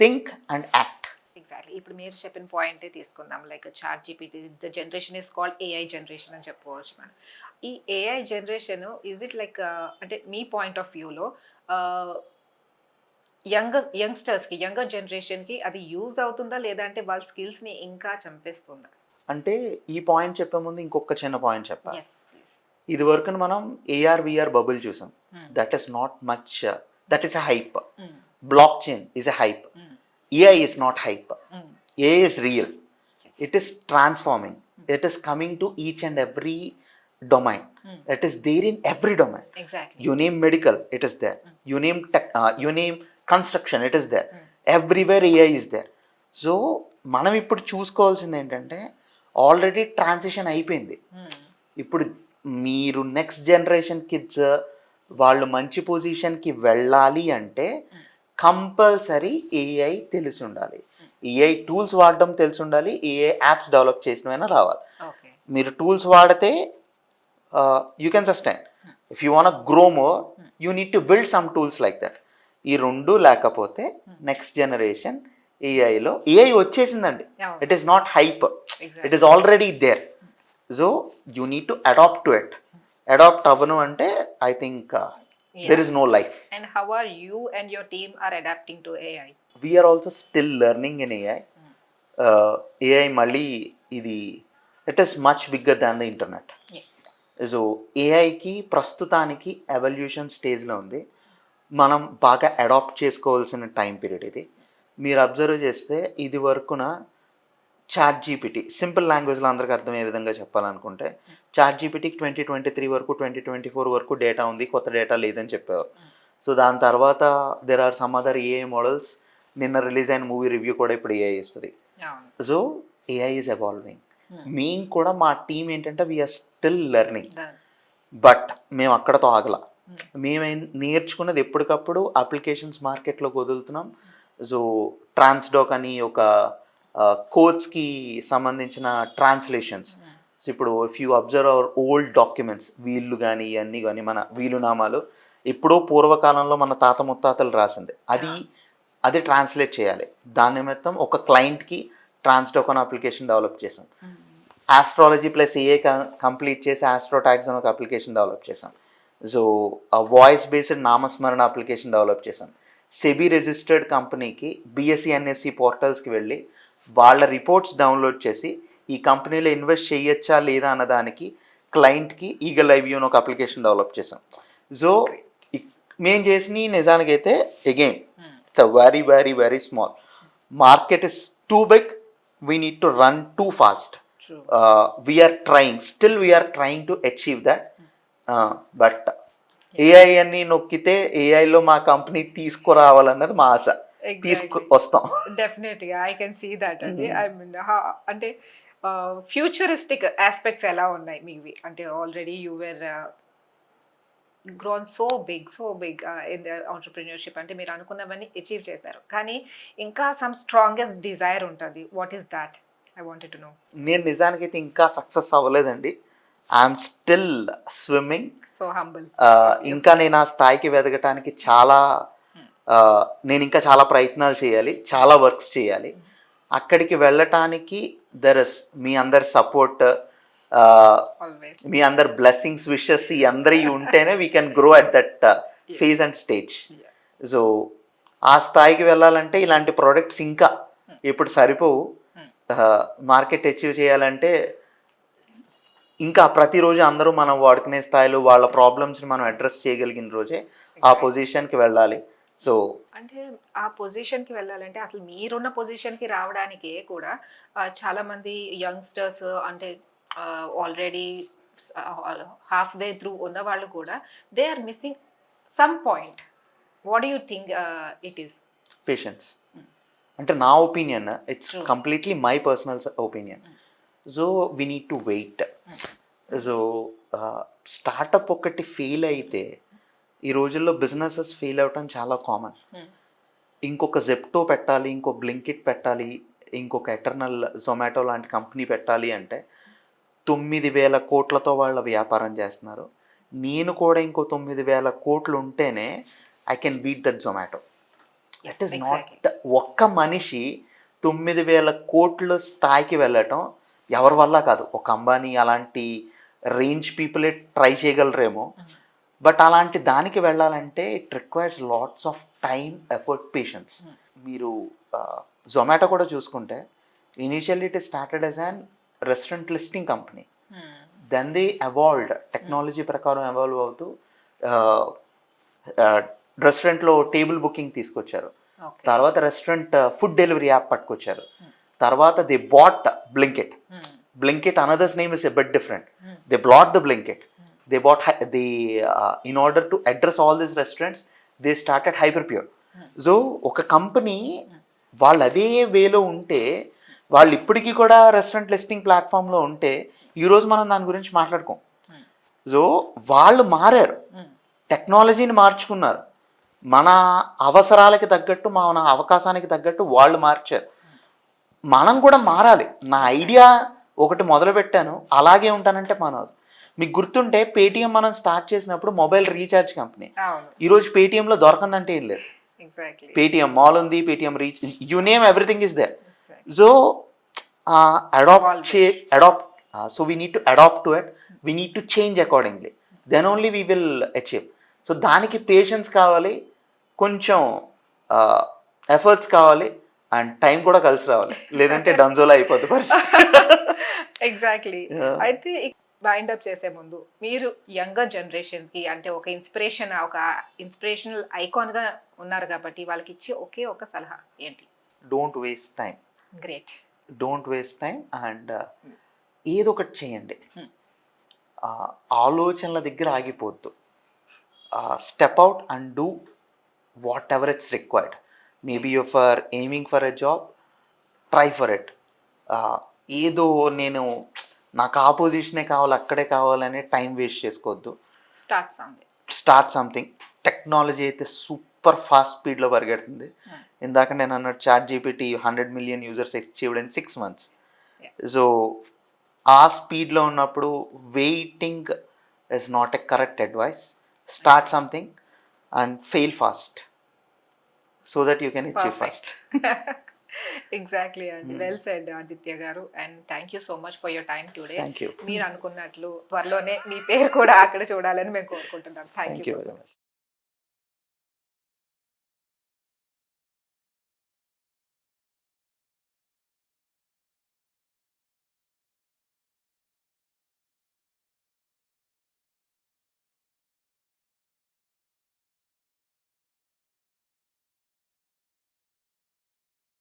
think and act. Exactly. ఇప్పుడు మీరు చెప్పిన పాయింటే తీసుకుందాం. Like chat GPT the generation is called AI generation అని చెప్పుకోవచ్చు మనం. ఈ AI generation is it like అంటే మీ పాయింట్ ఆఫ్ వ్యూలో యంగర్ జనరేషన్కి అది యూజ్ అవుతుందా, లేదంటే వాళ్ళ స్కిల్స్ని ఇంకా చంపేస్తుందా? అంటే ఈ పాయింట్ చెప్పే ముందు ఇంకొక చిన్న పాయింట్ చెప్పాలి. Yes please. ఇది వరకు మనం ఏఆర్ బబుల్ చూసాం. That is not much, that is a hype. Blockchain is a hype. AI is not hype. AI is real. Yes. It is transforming. It is coming to each and every domain. It is there in every domain. Exactly. You name medical, it is there. You name tech, you name construction, it is there. Everywhere AI is there. So మనం ఇప్పుడు చూసుకోవాల్సింది ఏంటంటే already transition అయిపోయింది. ఇప్పుడు మీరు next generation kids వాళ్ళు మంచి పొజిషన్కి వెళ్ళాలి అంటే కంపల్సరీ ఏఐ తెలిసి ఉండాలి, ఏఐ టూల్స్ వాడడం తెలిసి ఉండాలి, ఏఐ యాప్స్ డెవలప్ చేసినవైనా రావాలి. Okay. మీరు టూల్స్ వాడితే you can sustain. If you want grow more you need to build some tools like that. ఈ రెండు లేకపోతే నెక్స్ట్ జనరేషన్ ఏఐలో ఏఐ వచ్చేసిందండి. Yeah. It is not hype, Exactly. It is already there. So you need to adapt to it. Adapt అవ్వను అంటే I think there is no life. And how are you and your team are adapting to AI? We are also still learning in AI. AI మళ్ళీ ఇది it is much bigger than the internet. Yeah. So ఏఐకి ప్రస్తుతానికి evolution స్టేజ్లో ఉంది. మనం బాగా adapt చేసుకోవాల్సిన time period ఇది. మీరు అబ్జర్వ్ చేస్తే ఇది వరకున చాట్ జీపీటీ సింపుల్ లాంగ్వేజ్లో అందరికి అర్థమయ్యే విధంగా చెప్పాలనుకుంటే చాట్ జీపీటీకి 2023 వరకు 2024 వరకు డేటా ఉంది, కొత్త డేటా లేదని చెప్పేవారు. సో దాని తర్వాత there are some other AI models. నిన్న రిలీజ్ అయిన మూవీ రివ్యూ కూడా ఇప్పుడు ఏఐ ఇస్తుంది. So AI is evolving. మేము కూడా మా టీం ఏంటంటే వీఆర్ స్టిల్ లెర్నింగ్. బట్ మేము అక్కడతో ఆగల. మేము నేర్చుకున్నది ఎప్పటికప్పుడు అప్లికేషన్స్ మార్కెట్లోకి వదులుతున్నాం. సో ట్రాన్స్డాక్ అని ఒక కోడ్స్కి సంబంధించిన ట్రాన్స్లేషన్స్. సో ఇప్పుడు if you observe hour old documents, వీళ్ళు కానీ ఇవన్నీ కానీ మన వీలునామాలు ఎప్పుడో పూర్వకాలంలో మన తాత ముత్తాతలు రాసింది, అది ట్రాన్స్లేట్ చేయాలి. దాని నిమిత్తం ఒక క్లయింట్కి ట్రాన్స్డాక్ అనే అప్లికేషన్ డెవలప్ చేసాం. ఆస్ట్రాలజీ ప్లస్ ఏఏ కంప్లీట్ చేసి ఆస్ట్రోటాగ్స్ అని ఒక అప్లికేషన్ డెవలప్ చేసాం. సో వాయిస్ బేస్డ్ నామస్మరణ అప్లికేషన్ డెవలప్ చేసాం. సెబీ రిజిస్టర్డ్ కంపెనీకి బిఎస్సి ఎన్ఎస్సి పోర్టల్స్కి వెళ్ళి వాళ్ళ రిపోర్ట్స్ డౌన్లోడ్ చేసి ఈ కంపెనీలో ఇన్వెస్ట్ చేయొచ్చా లేదా అన్నదానికి క్లయింట్కి ఈగల్ ఐవ్యూ అని ఒక అప్లికేషన్ డెవలప్ చేసాం. సో మేము చేసిన నిజానికైతే again it's a very very very small. Market is too big, we need to run too fast. We're trying to achieve that. But AI అని నొక్కితే ఏఐలో మా కంపెనీ తీసుకురావాలన్నది మా ఆశ. వస్తాం డెఫినెట్గా. ఐ కెన్ సీ దట్ అండి. ఐ మీన్ అంటే futuristic aspects ఎలా ఉన్నాయి మీవి? అంటే already you were grown so big in the entrepreneurship. అంటే మీరు అనుకున్నవన్నీ అచీవ్ చేశారు, కానీ ఇంకా సమ్ స్ట్రాంగెస్ట్ డిజైర్ ఉంటుంది. What is that? I wanted to know. నేను నిజానికైతే ఇంకా సక్సెస్ అవ్వలేదండి. I'm still swimming. So humble. ఇంకా నేను ఆ స్థాయికి వెదగటానికి నేను ఇంకా చాలా ప్రయత్నాలు చేయాలి, చాలా వర్క్స్ చేయాలి. అక్కడికి వెళ్ళటానికి మీ అందరి సపోర్ట్, మీ అందరి బ్లెస్సింగ్స్, విషెస్ ఈ అందరి ఉంటేనే we can grow at that phase and stage. So ఆ స్థాయికి వెళ్ళాలంటే ఇలాంటి ప్రోడక్ట్స్ ఇంకా ఇప్పుడు సరిపోవు. మార్కెట్ అచీవ్ చేయాలంటే ఇంకా ప్రతిరోజు అందరూ మనం వాడుకునే స్థాయిలో వాళ్ళ ప్రాబ్లమ్స్ని మనం అడ్రస్ చేయగలిగిన రోజే ఆ పొజిషన్కి వెళ్ళాలి. సో అంటే ఆ పొజిషన్కి వెళ్ళాలంటే అసలు మీరున్న పొజిషన్కి రావడానికే కూడా చాలామంది యంగ్స్టర్స్ అంటే ఆల్రెడీ హాఫ్ వే త్రూ ఉన్న వాళ్ళు కూడా they are missing some point. What do you think it is? Patience. అంటే నా opinion, it's completely my personal opinion. So we need to wait. So startup ఒకటి ఫెయిల్ అయితే ఈ రోజుల్లో బిజినెసెస్ ఫెయిల్ అవటం చాలా కామన్. ఇంకొక జెప్టో పెట్టాలి, ఇంకో బ్లింకిట్ పెట్టాలి, ఇంకొక ఎటర్నల్ జొమాటో లాంటి కంపెనీ పెట్టాలి అంటే 9,000 కోట్లతో వాళ్ళ వ్యాపారం చేస్తున్నారు. నేను కూడా ఇంకో 9,000 కోట్లు ఉంటేనే I can beat that Zomato. Yes, it is exactly. Not ఒక్క మనిషి 9,000 కోట్ల స్థాయికి వెళ్ళటం ఎవరి వల్ల కాదు. ఒక అంబానీ అలాంటి రేంజ్ పీపులే ట్రై చేయగలరేమో. బట్ అలాంటి దానికి వెళ్ళాలంటే it requires lots of time, effort, patience. మీరు జొమాటో కూడా చూసుకుంటే initially it started as an restaurant listing company. Then they evolved, technology ప్రకారం ఎవాల్వ్ అవుతూ రెస్టారెంట్లో టేబుల్ బుకింగ్ తీసుకొచ్చారు. Okay. తర్వాత రెస్టారెంట్ ఫుడ్ డెలివరీ యాప్ పట్టుకొచ్చారు. తర్వాత they bought Blinkit. Blinkit another's name is a bit different. They bought the Blinkit. They bought the in order to address all these restaurants they started hyper pure. So ఒక company వాళ్ళు అదే వేలో ఉంటే, వాళ్ళు ఇప్పటికీ కూడా రెస్టారెంట్ లిస్టింగ్ ప్లాట్ఫామ్లో ఉంటే ఈరోజు మనం దాని గురించి మాట్లాడుకోం. సో వాళ్ళు మారారు, టెక్నాలజీని మార్చుకున్నారు, మన అవసరాలకి తగ్గట్టు, మన అవకాశానికి తగ్గట్టు వాళ్ళు మార్చారు. మనం కూడా మారాలి. నా ఐడియా ఒకటి మొదలుపెట్టాను, అలాగే ఉంటానంటే మనదు. మీకు గుర్తుంటే పేటిఎం మనం స్టార్ట్ చేసినప్పుడు మొబైల్ రీఛార్జ్ కంపెనీ. అవును, ఈరోజు పేటిఎంలో దొరకందంటే ఏం లేదు. ఎగ్జాక్ట్లీ. పేటిఎం మాల్ ఉంది, Paytm reach, you name everything is there. Exactly. So adapt so we need to adapt to it, we need to change accordingly, then only we will achieve. So దానికి patience కావాలి, కొంచెం efforts కావాలి, and time కూడా కలిసి రావాలి, లేదంటే డన్జోలా అయిపోద్ది పరిస్థితి. ఎగ్జాక్ట్లీ. అయితే వైండ్ అప్ చేసే ముందు మీరు యంగర్ జనరేషన్కి అంటే ఒక ఇన్స్పిరేషనల్ ఐకాన్గా ఉన్నారు కాబట్టి వాళ్ళకి ఇచ్చే ఒకే ఒక సలహా ఏంటి? Don't waste time. Great. Don't waste time and ఏదో ఒకటి చేయండి. ఆలోచనల దగ్గర ఆగిపోద్దు. Step out and do whatever it's required. Maybe you for aiming for a job, try for it. ఏదో నేను నాకు ఆ పొజిషనే కావాలి, అక్కడే కావాలనే టైం వేస్ట్ చేసుకోవద్దు. Start something. టెక్నాలజీ అయితే సూపర్ ఫాస్ట్ స్పీడ్లో పరిగెడుతుంది. ఇందాక నేను అన్నట్టు chat GPT 100 million users achieved in 6 months. So ఆ స్పీడ్లో ఉన్నప్పుడు waiting is not a correct advice. Start something and fail fast so that you can achieve fast. Exactly అండి. వెల్ సెడ్ ఆదిత్య గారు, and thank you so much for your time today. మీరు అనుకున్నట్లు త్వరలోనే మీ పేరు కూడా అక్కడ చూడాలని మేము కోరుకుంటున్నాం. Thank you so much.